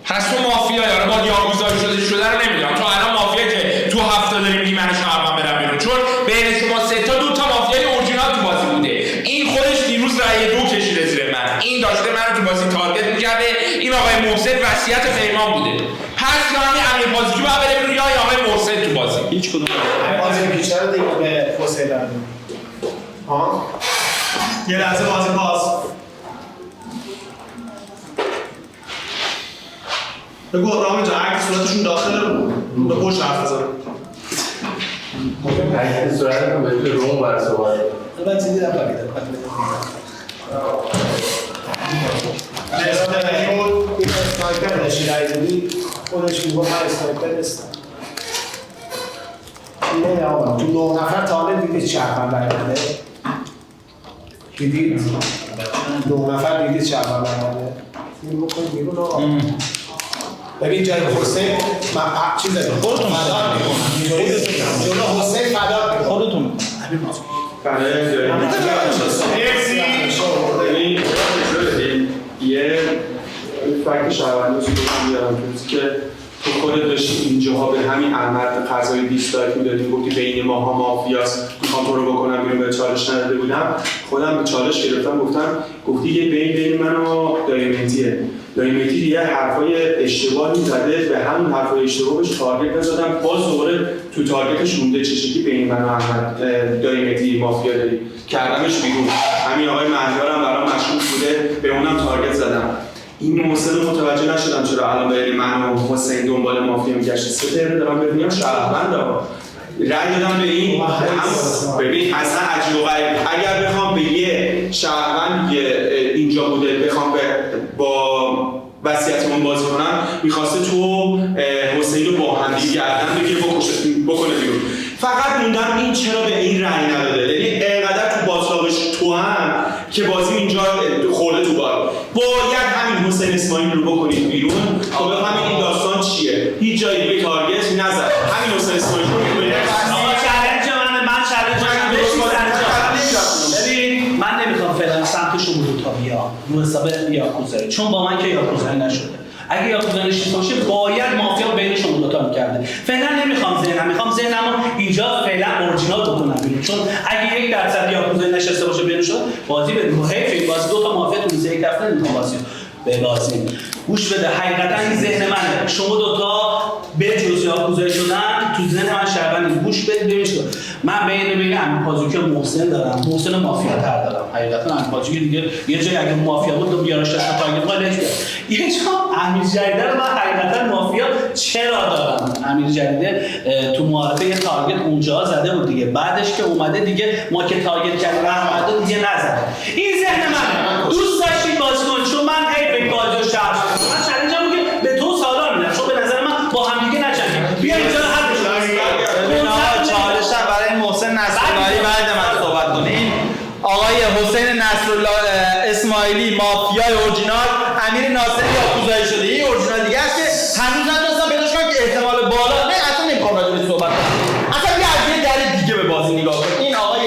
پس تو مافیا یاره با یاکوزایی شده رو نمیدونم تو الان مافیا که تو هفته داریم میگی من شهروند برم بیرون چون بین شما 3 تا 2 تا مافیای اورجینال تو بازی بوده این خودش دیروز رأی 2 کشیده زیر من این داشته منو تو بازی تارگت می‌کرده این آقای محسن وصیت پیمان بوده پس یا همین امیر پازوکی باید بره بیرون یا آقای محسن تو بازی هیچ کدوم بازی بیشتر دیگه به حسین دادم ها یه لحظه بازی باز بگو رامین جان اگه صورتشون داخل به پشت حرف بزنم اگه صورتتون به روم بر صحبت من چیزی نفهمیدم این اسنایپر داشتی رای دادی خودش میگو من اسنایپر نیستم نه آقا تو 9 نفر تا حالا دیدید شهروند رای داده دیدید 9 نفر دیدید شهروند رای داده این بکنید بیرون آقا ببین جای حسین من چیز دارم خودتون فدار میکنم جلو حسین فدار میکنم خودتون یه فکر شهروندی رو میارم که تو خودت داشتی اینجاها به همین احمد قضایی دیسلایک میدادی گفتی بین ماها مافیاست میخوام تو رو بکنم بیرون به چالش نداده بودم خودم به چالش گرفتم گفتی یه بین من و دایمنتیه دایمنتی یه حرفای اشتباهی زده به همون حرفای اشتباهش تارگت نزدم باز دوباره تو تارگتش مونده چه شکلی بین من و احمد دایمنتی مافیا داری کردمش بیرون همین آقای مهیارم برام مشکوک بوده به اونم تارگت زدم این محسن رو متوجه نشدم چرا الان بین من و حسین دنبال مافیا میگشتی 3 تا دارم ببینم شهروند رأی دادم به این ببین اصلا عجیب و غریب. اگر بخوام به یه شهروند اینجا بوده بخوام با وصیتمون بازی کنم، میخواسته تو حسین رو با هم دیگه گردن بگیره بکنه بیرون. فقط موندم این چرا به این رأی نداده. یعنی اینقدر تو باطلاقش تو هم که بازی اینجا خورده تو بار. باید همین حسین اسماعیلی رو بکنید بیرون تا بفهمید این داستان چیه. هیچ جایی به تارگت نزد. همین حسین اسماعیلی رو می‌کنید. ببین من نمیخوام فعلا سمت شما دو تا بیام رو حساب یاکوزایی، چون با من که یاکوزایی نشده. اگه یاکوزایی نشده باشه باید مافیا بین شما دو تا می‌کرده. فعلا نمیخوام ذهنمو اینجا فعلا اورجینال بکنم بیرون، چون اگه 1% یاکوزایی نشسته باشه بین شما بازی بدون حیف این بازی دو تا مافیا تو یک دفعه نمیتونه بازی ببازیم. گوش بده، حقیقتا این ذهن منه. شما دو تا به جز یاکوزایی شدن تو ذهن من شهروندی. گوش بده ببین چیکار. من بین امیر پازوکی و محسن دارم. محسن مافیا تر دارم. حقیقتا امیر پازوکی دیگه یه جایی اگه مافیا بود دو بیارش تا تارگت قالش بیاد. یه جا امیر جریده رو من حقیقتا مافیا چرا دارم. امیر جریده تو معارفه یه تارگت اونجا زده بود دیگه. بعدش که اومده دیگه ما که تارگت کردیم احمدو دیگه نزده. این ذهن منه. دوست داشتید بازی کنید، چون من هی به بازی و شرط من چالنجم بود که به تو سالا میدم، چون به نظر من با هم دیگه نچنگیم. بیا اینجا حل بشه. چالشم برای محسن نصراللهی بعد من صحبت کنیم. آقای حسین نصرالله اسماعیلی مافیای اورجینال، امیر ناصری یاکوزایی شده. این اورجینال دیگه است که هنوز نتونستم پیداش کنم که احتمال بالا نه اصلا نمیخوام راجع بهش صحبت کنم. اصلا یه از یه در دیگه به بازی نگاه کن. این آقای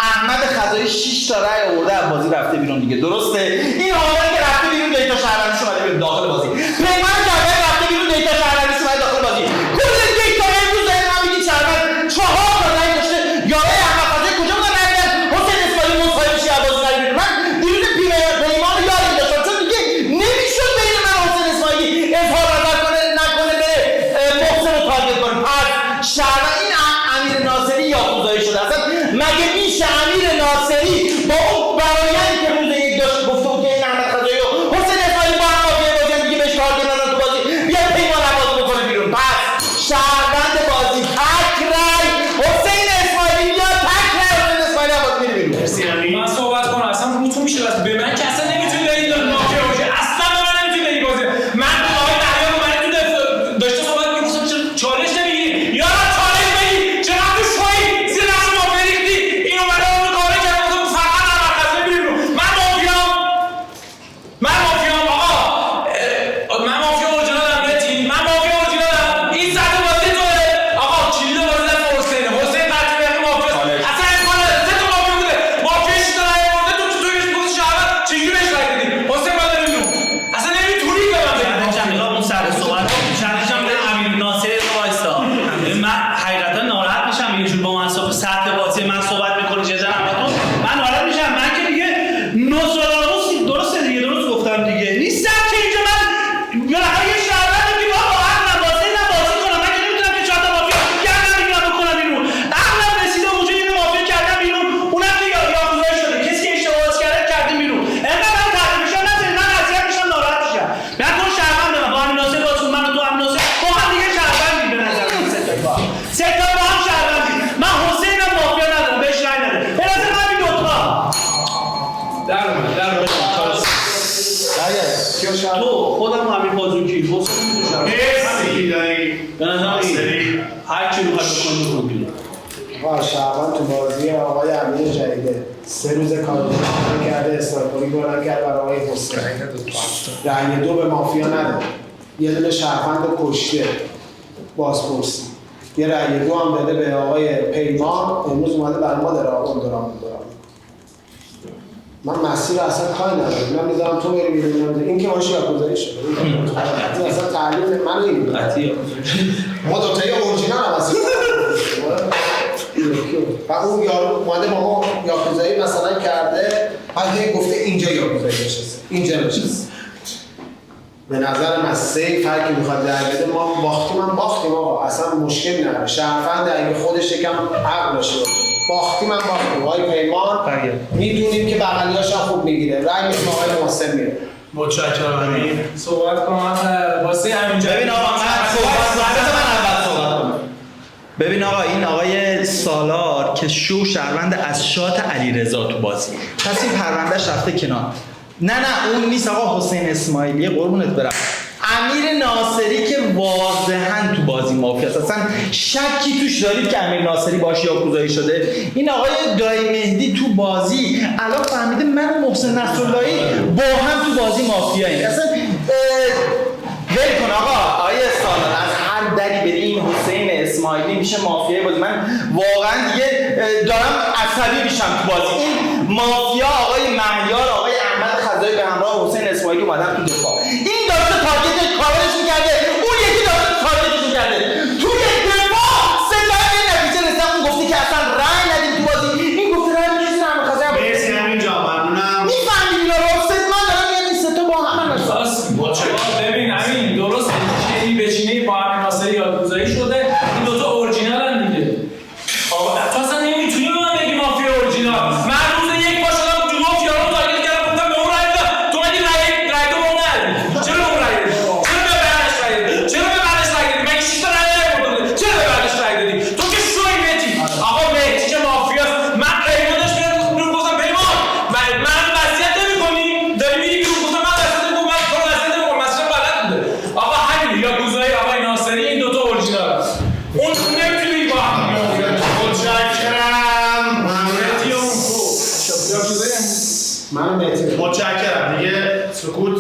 احمد خضایی 6 تا رأی آورده از بازی رفته بیرون دیگه، درسته؟ این حالا که رفته بیرون دیتا شهروندیش اومده بیرون داخل بازی. پیمان جعفری رفته بیرون دیتا شهروندیش اومده داخل بازی. کل دیتا امروز دارید من میگید شهروند 4 تا رأی داشته. یارای احمد خضایی کجا بودن رأی بدن؟ حسین اسماعیلی مصاحبه بشه از بازی رأی بیرون. من دیروز پیمان رو یاد داشتم، چون دیگه نمیشد بین من و حسین اسماعیلی اظهار نظر نکنه بره محسن رو تارگت کنه. پس شهروند این امیر ناصری یاکوزایی شده. اصلا مگه میشه امیر ناصری با اون برایندی که روز یک داشت گفته بود که این احمد خضایی و حسین اسماعیلی با هم مافیا بازی دیگه بهش تارگت نزن تو بازی، بیا پیمان عباس بکنه بیرون. پس شهروند بازی تک رای حسین اسماعیلی، بیا تک رای حسین اسماعیلی عباس میره بیرون. من صحبت کنم. اصلا روتون میشه بس به من که اصلا نمیتونی برید مافیا باشی. اصلا به من نمیتونی برید بازی. من آقای دریا رو برای تو داشته صحبت می‌کنم. چالش نمیگیری یا چالش بگیر. چرا تو شوی زیر نقش مافیا ریختی؟ اینو برای اون کارا کردم تو فقط نمرخصه میری بیرون. من مافیام آقا. من مافیا اورجینالم بهتی. من مافیا اورجینالم. این سطح بازی توه. آقا کلید بازی دست حسینه. حسین قطعی به مافیا. اصلا امکان نداره. سه تا مافیا بوده. مافیا 6 تا رای آورده. تو چطوری بهش گفتی شهروند؟ چجوری بهش رای دادی؟ حسین باید بره بیرون. اصلا نمیتونی به من بگی. چندگاه اون سر صحبت چندشم به امیر ناصری رو وایستا. من حقیقتا ناراحت میشم یه جور با من سطح بازی من صحبت میکنه جدا همتون. من ناراحت میشم. من که دیگه نوستراداموس درسته دیگه، درست گفتم دیگه. نیستم که اینجا من بالاخره یه شهروند که با عقلم بازی کنم. من که نمیتونم که 4 تا مافیا گردن بگیرم بکنم بیرون. عقلم رسیده اونجا یه مافیا کردم بیرون، اونم که یاکوزایی شده. کسی که اشتباه کرده کردیم بیرون. انقدر من تحت فشار نذارید، من اذیت میشم، ناراحت میشم. من تو شهروند دارم با امیر ناصری باز من و تو امیر ناصری با هم دیگه شهروندی به نظر من. سه تا با هم شهروندی. من حسین هم مافیا ندارم، بهش رای نده. به نظر من این دو تا در اومد. تو خودم امیر پازوکی حسین می‌دونم. به نظر هر کی رو بکنه بیرون. آقا شهروند تو بازی آقای امیر جریده 3 روز کار کرده، استراپولی بلند کرد برای آقای حسین. رأی 2 به مافیا نده. یه دونه شهروند کشته بازپرسی. یه رأی 2 هم داده به آقای پیمان. امروز اومده برای ما داره آقا دارم. من مسیر اصلا کاری ندارم. من میذارم تو بری بیرون. این که ماشی یاکوزایی شده. این اصلا تعلیم منو این ما دو تایی اورجینال هم هستیم. و اون یارو اومده با ما یاکوزایی مثلا کرده، بعد گفته اینجا یاکوزایی نشسته، اینجا نشسته. به نظر من سیف هر کی میخواد در بده. ما باختیم آقا، اصلا مشکل نداره. شهروند اگه خودش یکم عقل داشته باشه باختیم آقای پیمان میدونیم که بغلیاش هم خوب میگیره. رای میدیم آقای محسن میره. متشکرم امین. صحبت کنم واسه همین جا. ببین آقا من اول صحبت کنم. ببین آقا، این آقای سالار که شو شهروند از شات علیرضا تو بازی، پس این پروندهش رفته کنار. نه اون نیست آقا، حسین اسماعیلی قربونت برم. امیر ناصری که واضحاً تو بازی مافیا است، اصلا شکی توش دارید که امیر ناصری باش یاکوزایی شده. این آقای دایی مهدی تو بازی الان فهمیده من و محسن نصراللهی با هم تو بازی مافیاییم. اصلا ول کن آقا. آقای سالار از هر دری بری این حسین اسماعیلی میشه مافیای بازی. من واقعا دیگه دارم عصبی میشم تو بازی. این مافیا آقای مهیار، آقای احمد خزایی به همراه حسین اسماعیلی اومدن تو دفاع. این داشته تارگتش کاورش میکرده، اون یکی داشته تارگتش میکرده. تو یک دفاع سه تا به نتیجه رسیدن. اون گفته که اصلا رأی ندیم تو بازی، این گفته رأی می‌کشیم احمد خزایی. مرسی همینجا ممنونم. میفهمید اینا رو؟ من دارم میگم این سه تا با هم راست ببین همین درست که این بچینه با امیر ناصری یاکوزایی شده، این دوتا اورجینالن دیگه. تو اصلا نمیتونی به من بگی مافیا اورجینال. من روز یک پا شدم تو گفت یارو تارگت کردم، گفتم به اون رای بدم. تو مگه رای دو اون ندادی؟ چرا به اون رای دادی؟ چرا به بعدش رای دادی؟ چرا به بعدش رای دادی؟ مگه 6 تا رای نیاورده؟ چرا به بعدش رای دادی؟ تو که شوی مهدی. آقا مهدی که مافیاست. من پیمانش میاد رو گفتم پیمان من وصیت نمی‌کنی؟ داری میری بیرون. گفتم من وصیت نمی‌کنم. من تو وصیت نمی‌کنم. مسئله بلد بوده. آقا همین یا گوزای آقای ناصری این دو تا اورجینال. اون نمیتونی با هم متشکرم. دیگه سکوت.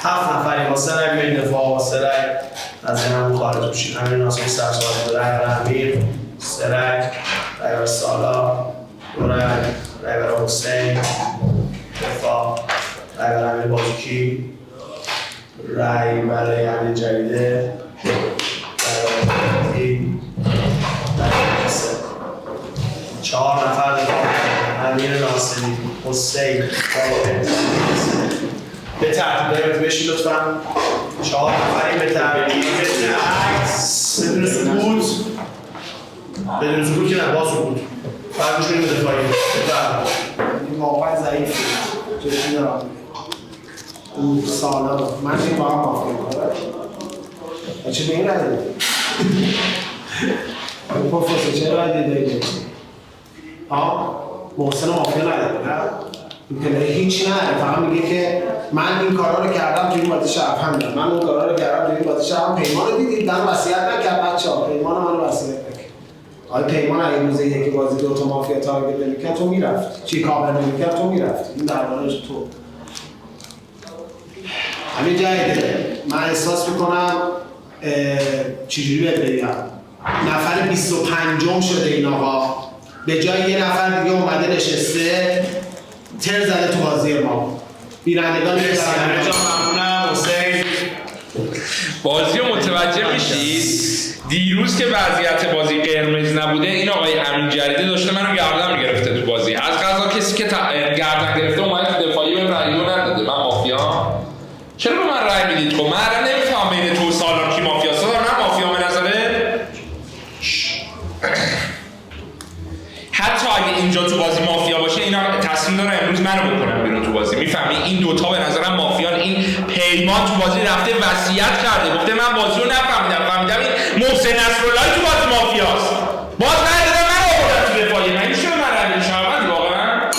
7 نفری واسه رای بیاین دفاع، واسه رای از این خارج بشین. امیر ناصری سرسوال رای برای امیر، 3 رای برای سالار، 2 رای برای حسین دفاع، رای برای امیر بازوکی، رای برای امیر جریده، رای برای مهدی، رای برای حسین. 4 نفر دفاع. امیر ناصری، حسین، به ترتیب دارید بشید لطفا. 4 نفری به ترتیب بدون سکوت. بدون سکوت که نه، با سکوت. فقط گوش کنید به دفاعی. این واقعا ضعیفه. جدی دارم. اون سالا من این با هم مافیا کنم. چه به این رای دادی؟ این پروفسور چه رای دادی؟ محسن مافیا نداره نه؟ این پلیر هیچی نداره، فقط میگه که من این کارا رو کردم توی این بازی شهروند، من اون کارا رو کردم توی این بازی شهروند. پیمان رو دیدید من وصیت نکرد بچه‌ها، پیمان منو وصیت نکرد. آیا پیمان اگه روز یک بازی 2 تا مافیا تارگت نمی‌کرد تو میرفت، چی کاور نمی‌کرد تو میرفت. این دربارش تو. همین جایده من احساس می‌کنم چجوری بهت بگم، نفر 25م شده این آقا، به جای یه نفر دیگه اومده نشسته تر زده تو بازی ما. بیرندگان ممنونم. حسین بازی رو متوجه میشید؟ دیروز که وضعیت بازی قرمز نبوده، این آقای امین جریده داشته منو گردن میگرفته تو بازی. از قضا کسی که گردن گرفته اومده تو دفاعی بهم رأی نداده. من مافیا؟ چرا به من رأی میدید؟ خب من الان نمیفهمم بین تو سالار کی مافیاست. من مافیا به نظره حتی اگه اینجا تو بازی مافیا باشه، اینا تصمیم دارن امروز منو بکنن بیرون تو بازی. میفهمی این دوتا به نظرم مافیان. این پیمان تو بازی رفته وصیت کرده، گفته من بازی رو نفهمیدم، فهمیدم این محسن نصراللهی تو بازی مافیاست. باز من دادم من آوردم تو دفاعیه. من میشه به من رأی شهروندی واقعا؟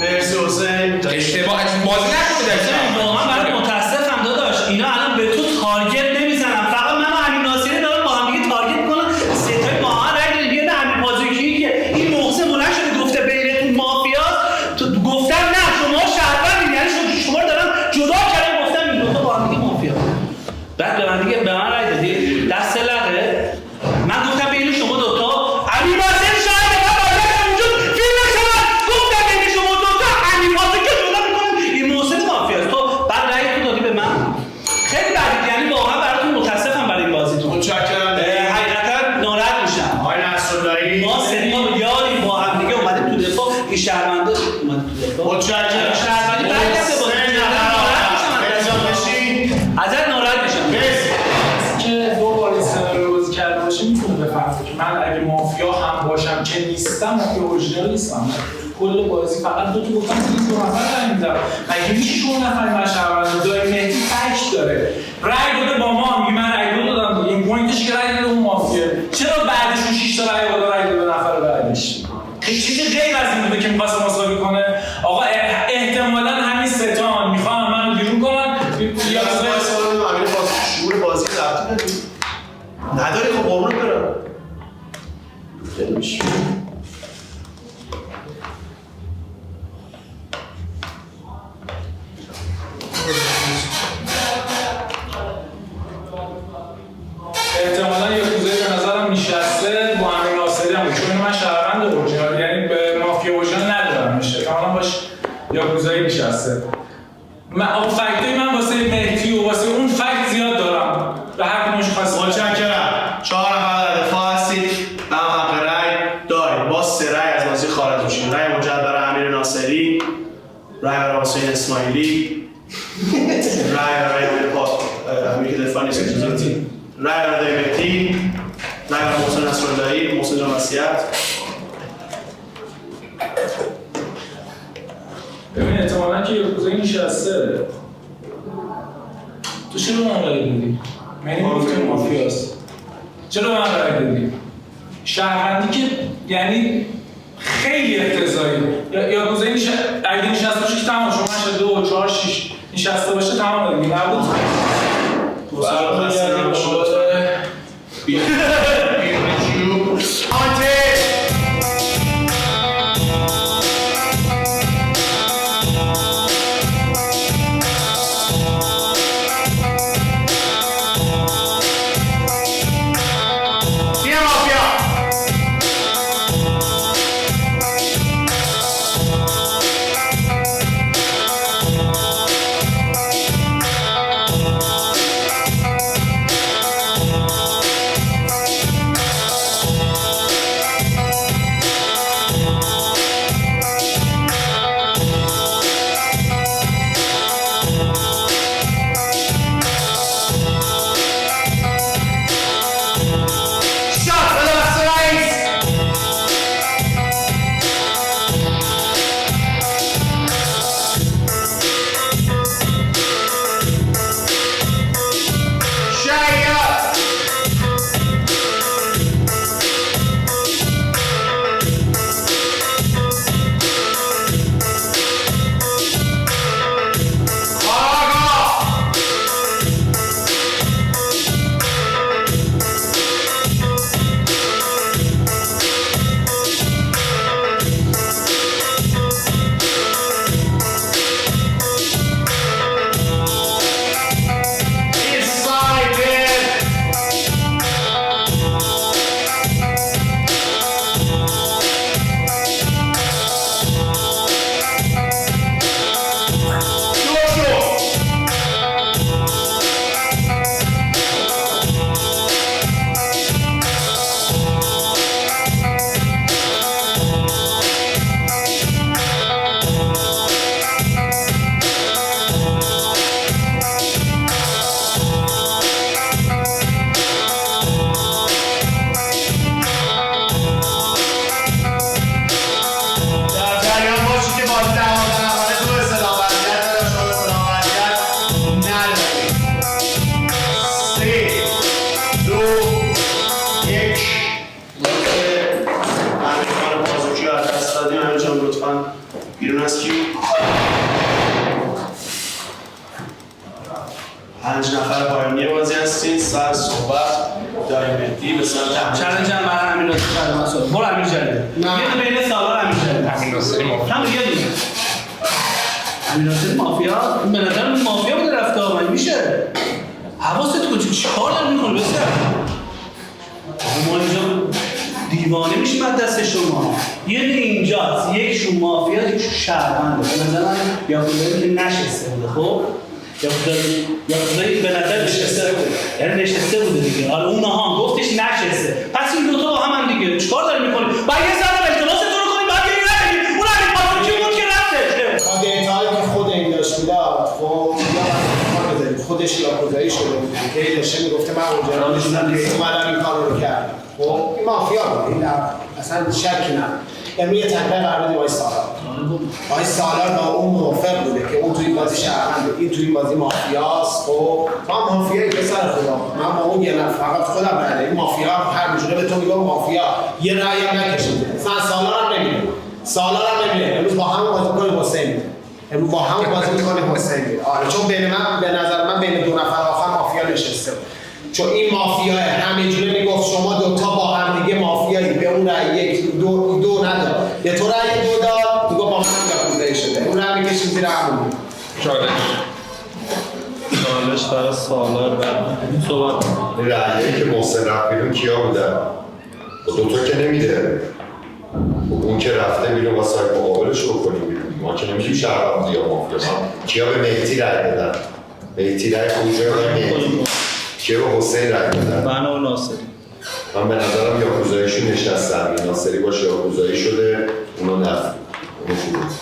مرسی حسین. اشتباه بازی نکنید. واقعا برای متاسفم داداش، اینا الان به تو تارگت نمیزنن، فقط من و امیر ناصری دارن با هم دیگه تارگت میکنن. ستای با هم رای دادن. بیاد امیر بازوکی که این محسن بلند شده گفته بینتون مافیاست، تو گفتم نه شما شهروندید، یعنی شما رو دارن جدا کردن، گفتم این دو تا با هم دیگه مافیا. بعد به من دیگه به من رای دادی. دست لقه من گفتم بین شما دو تا امیر ناصری شاید من باید اونجا فیلم شما گفتم بین شما دو تا امیر بازوکی جدا میکنن این محسن مافیاست. تو بعد رای تو دادی به من. خیلی بدید، یعنی واقعا براتون متاسفم برای این بازیتون. متشکرم. حقیقتا ناراحت میشم. آقای نصراللهی ما سری ما یاری با هم دیگه اومدیم تو دفاع، این شهرونده اومد تو دفاع. متشکرم. شهروندی برگشته بازی. ازت ناراحت میشم. که 2 بار این سناریو بازی کرده باشه میتونه بفهمه که من اگه مافیا هم باشم که نیستم، مافیا اورجینال نیستم. کل بازی فقط 2 تا گفتم این 2 نفر رای میدم. مگه میشه شما نفر من شهروند دای مهدی تک داره رای داده با ما، میگه من رای دادم دیگه. این پوینت میکشه که رای بده اون مافیا. چرا بعدش اون 6 تا رای بالا رای بده به نفر بعدش؟ چیزی غیر از این بوده که می‌خواست مساوی کنه. آقا احتمالاً همین ستان میخوان منو بیرون کنن یا امیر شعور بازی رفتی نداری. خب قربونت برم. خیلی میشه. احتمالاً یه کوزه به نظرم نشسته با امیر ناصری هم چون من شهروند اورجینال یعنی به مافیا اورجینال ندارم میشه احتمالاً باش یا کوزه نشسته. من فکتای من واسه مهدی و واسه اون فکت زیاد دارم به هر کدومش خواست. متشکرم. 4 نفر در دفاع هستید. هم حق رأی دارید. با 3 رأی از بازی خارج میشین. رأی مجدد برای امیر ناصری، رأی برای حسین اسماعیلی، رأی برای امیر که دفاع نیست، رأی برای مهدی، رأی برای محسن نصراللهی. محسن جان وصیت. ببین احتمالاً که یکوزایی نشسته. تو چرا من رای دادی؟ من گفتم مافیاست. چرا من رای دادی؟ شهروندی که یعنی خیلی افتضاحی. یکوزایی اگه نشسته باشه که تمام شما 2 4 6 نشسته باشه تمام دیگه نبود. بیرون از کیو؟ 5 نفر پایانی بازی هستین. سر صحبت دایی مهدی به سمت چالش هم برای امیر ناصری بعد مسئول. برو امیر جلیلی. یه بین سالار امیر جلیلی. امیر ناصری مافیا. هم یه دونه. امیر ناصری مافیا؟ به نظر من مافیا بوده رفته آمد میشه. حواست کن چیکار داری می‌کنی بسیار؟ ما اینجا دیوانه میشیم از دست شما. یه دونه اینجاست، یکشون مافیا، یکشون شهرونده. به نظر من یاکوزایی که نشسته بوده. خب یاکوزایی به نظر نشسته بوده، یعنی نشسته بوده دیگه. حالا اونها هم گفتش نشسته. پس این دوتا با هم دیگه چیکار داری می‌کنی؟ باید یه ذره التماستون رو کنیم، باید یه نکنیم. اون همین پاسو کی بود که رفته؟ ما دیتایی که خود این داشت میداد، خب خودش یاکوزایی شده بود. که داشته میگفته من اونجا اومدم این کارو رو کردم. خب این مافیا بود. این اصلا شکی نداره. امروز یه تکلیف قرار بدیم آقای سالار با اون موافق بوده که اون توی بازی شهرونده، این توی بازی مافیاست. خب ما مافیایی پسر خدا، من با اون یه نفر فقط خودم رأی این مافیا هر جوره به تو میگم مافیا یه رأی هم نکشیده. مثلا سالار هم نمیره. امروز با هم بازی کنیم حسین. امروز با هم بازی می‌کنیم حسین. آره چون بین من به نظر من بین دو نفر آخر مافیا نشسته. چون این مافیا همینجوری میگفت شما دوتا با هم دیگه مافیایی، به اون رأی یک دو نداد، به تو رأی دو داد، دیگه با من یاکوزایی شده. اون رأی میکشیم زیر همون. چالش برای سالار بعد صحبت. رأیی که محسن رفت بیرون کیا بودن؟ دوتا که نمیده. اون که رفته بیرون واسه مقابلش بکنیم بیرون. ما که نمیشیم شهروند یا مافیا. کیا به مهدی رأی دادن؟ مهدی رأی خروج دادن مهدی. کیا به حسین رأی دادن؟ من و ناصری. من به نظرم یاکوزاییشون نشسته. امیر ناصری باشه یاکوزایی شده اونو نفت.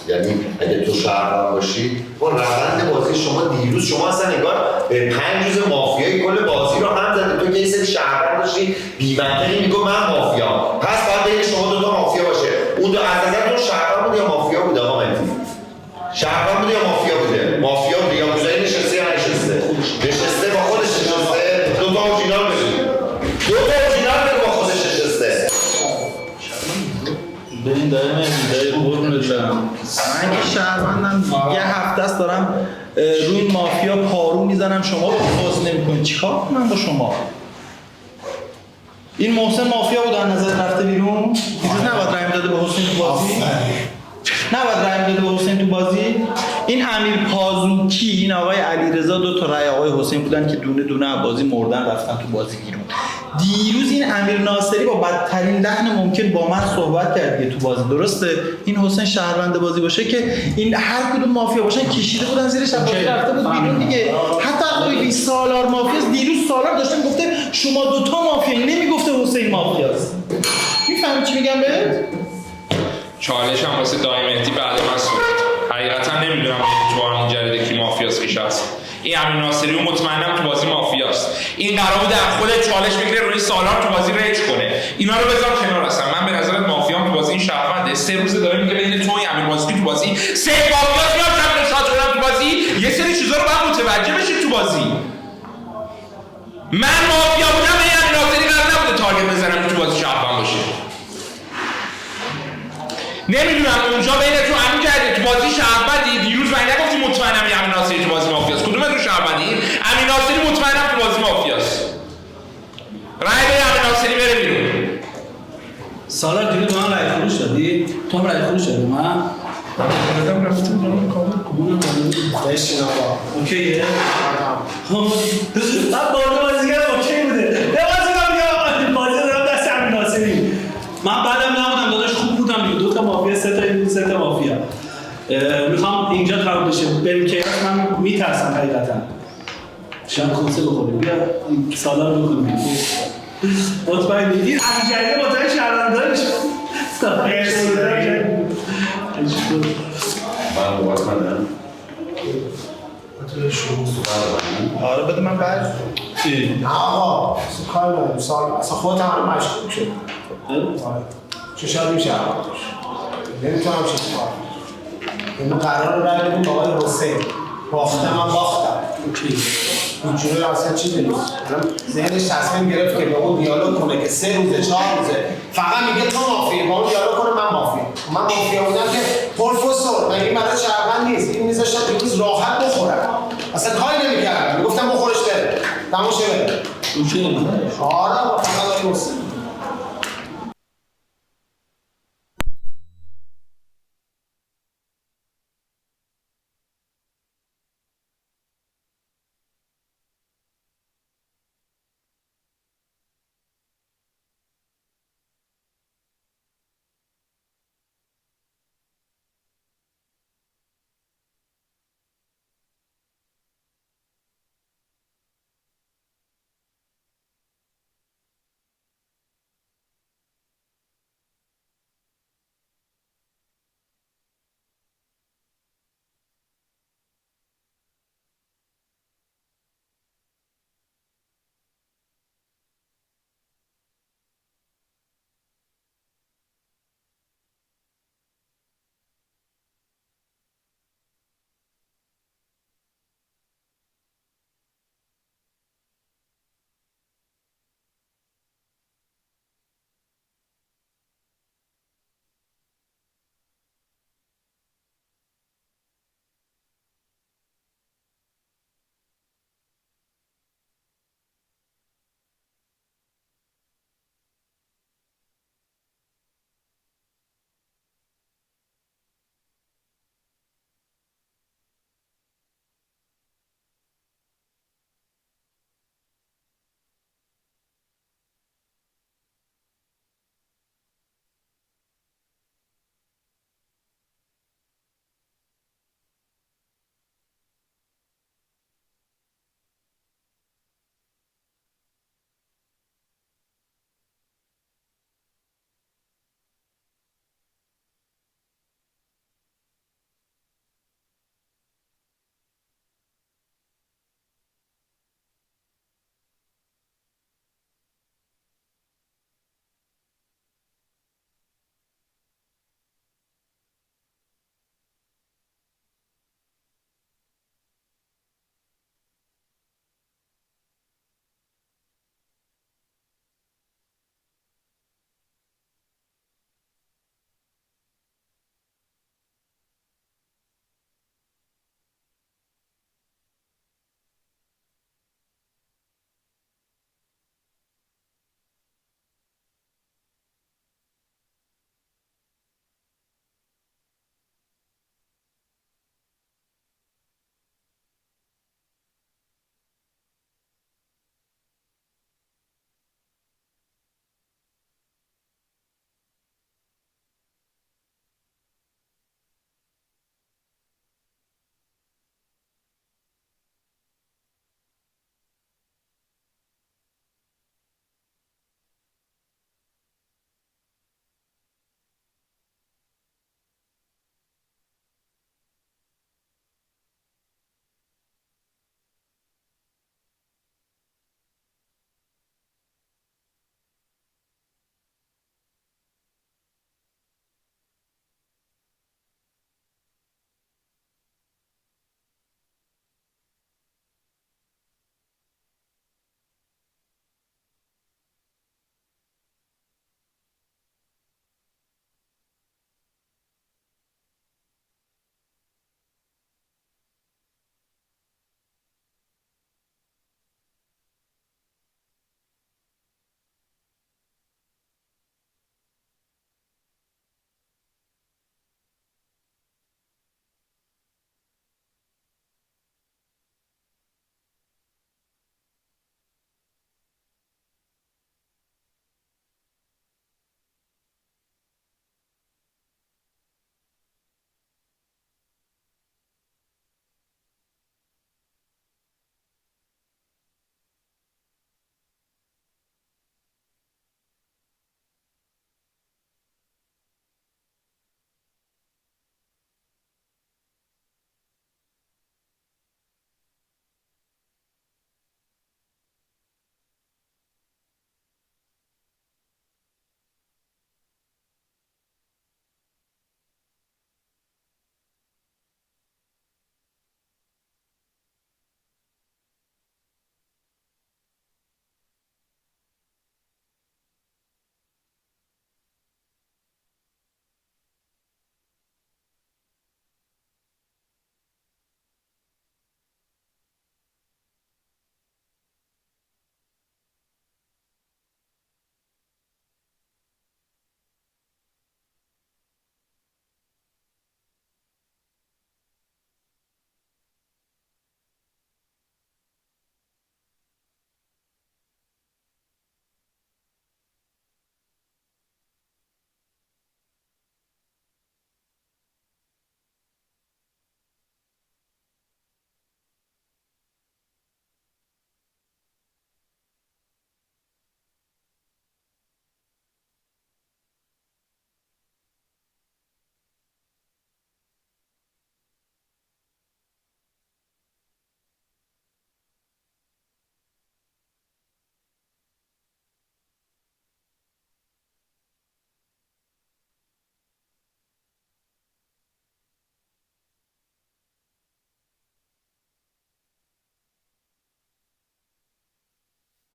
یعنی اگه تو شهروند باشی با روند بازی شما دیروز شما اصلا انگار به 5 روز مافیایی کل بازی رو هم زده. تو که یه سری شهروند داشتی بی‌منطقی میگو من مافیا، پس باید بین شما دوتا مافیا باشه. اون دو از نظرتون شهروند بود یا مافیا بود؟ آقا مهدی شهروند بود یا مافیا بوده؟ مافیا بوده. یاکوزایی نشسته یا نشسته؟ نشسته با خودش نشسته. دوتا اورجینال بگو، دوتا اورجینال بگو با خودش نشسته. ببین داره نمیده قربونت برم. من که شهروندم یه هفته است دارم روی این مافیا پارو میزنم، شما باز نمی‌کنید. چیکار کنم با شما؟ این محسن مافیا بود از نظر رفته بیرون؟ دیروز نباید رای میداده به حسین تو بازی؟ نباید رای میداده به حسین تو بازی؟ این امیر پازوکی، این آقای علیرضا، دو تا رای آقای حسین بودن که دونه دونه بازی مردن رفتن تو بازی بیرون. دیروز این امیر ناصری با بدترین لحن ممکن با من صحبت کرد دیگه تو بازی. درسته این حسین شهروند بازی باشه که این هر کدوم مافیا باشن کشیده بودن زیرش بازی رفته بود بیرون دیگه. حتی آقای سالار مافیاست. دیروز سالار داشته میگفته شما دوتا مافیا، نمیگفته حسین مافیاست. میفهمی چی میگم بهت؟ چالش هم واسه دای مهدی بعد من صحبت. حقیقتا نمیدونم تو این جریده کی مافیاست کی هست. این امیر ناصری و مطمئنم تو بازی مافیاست. این قرار بود در خود چالش بگیره روی سالار تو بازی ریج کنه. اینا رو بذار کنار هستن. من به نظرت مافیام تو بازی این شهرونده. 3 روزه داره میگه بین تو و امیر بازی تو بازی سه مافیاست. یا چند شات شدن تو بازی. یه سری چیزا رو باید متوجه بشید تو بازی. من مافیا بودم این امیر ناصری قرار نبوده تارگت بزنم تو بازی شهروند باشه. نمیدونم اونجا بین تو همین کرده تو بازی شهروندی. دیروز من نگفتی مطمئنم امیر ناصری تو بازی مافیاست. کدوم تو شهروندی؟ امیر ناصری مطمئنم تو بازی مافیاست. رای بده امیر ناصری بره بیرون. سالار دیروز من رای خروج دادی؟ تو هم رای خروج دادی من؟ آدم رفتیم دارم کامل کمونم بشین آقا. اوکیه؟ من بازی کردم اوکی بوده. یه بازی کنم بازی دارم دست امیر ناصری. من بعدم نبودم داداش خوب بودم دیگه. 2 تا مافیا 3 تا مافیا. میخوام اینجا قرار بشه بریم که من میترسم حقیقتا. شاید کنسه بخوریم. بیا سالار رو بکنیم. مطمئن دیدید همین جریده مطمئن شهروندانش من موقع کنم آره بده من بعد نه آقا کار ندارم. سال اصلا خودت هم مشکوک شد. چه شاید میشه عوضش نمیتونم چیزی کار این قرار رو رای بدیم با آقای حسین. باختم من باختم. اینجوری اصلا چیزی نیست. ذهنش تصمیم گرفت که با اون دیالوگ کنه که 3 روزه 4 روزه فقط میگه تو مافیا، با اون دیالوگ کنه من مافیا. من مافیا بودم که پروفسور مگه برای شهروند نیست. این میذاشتم دیروز راحت بخورم. اصلا کاری نمی‌کردم. میگفتم بخورش بره. تموم شه بره. آره فقط آقای حسین.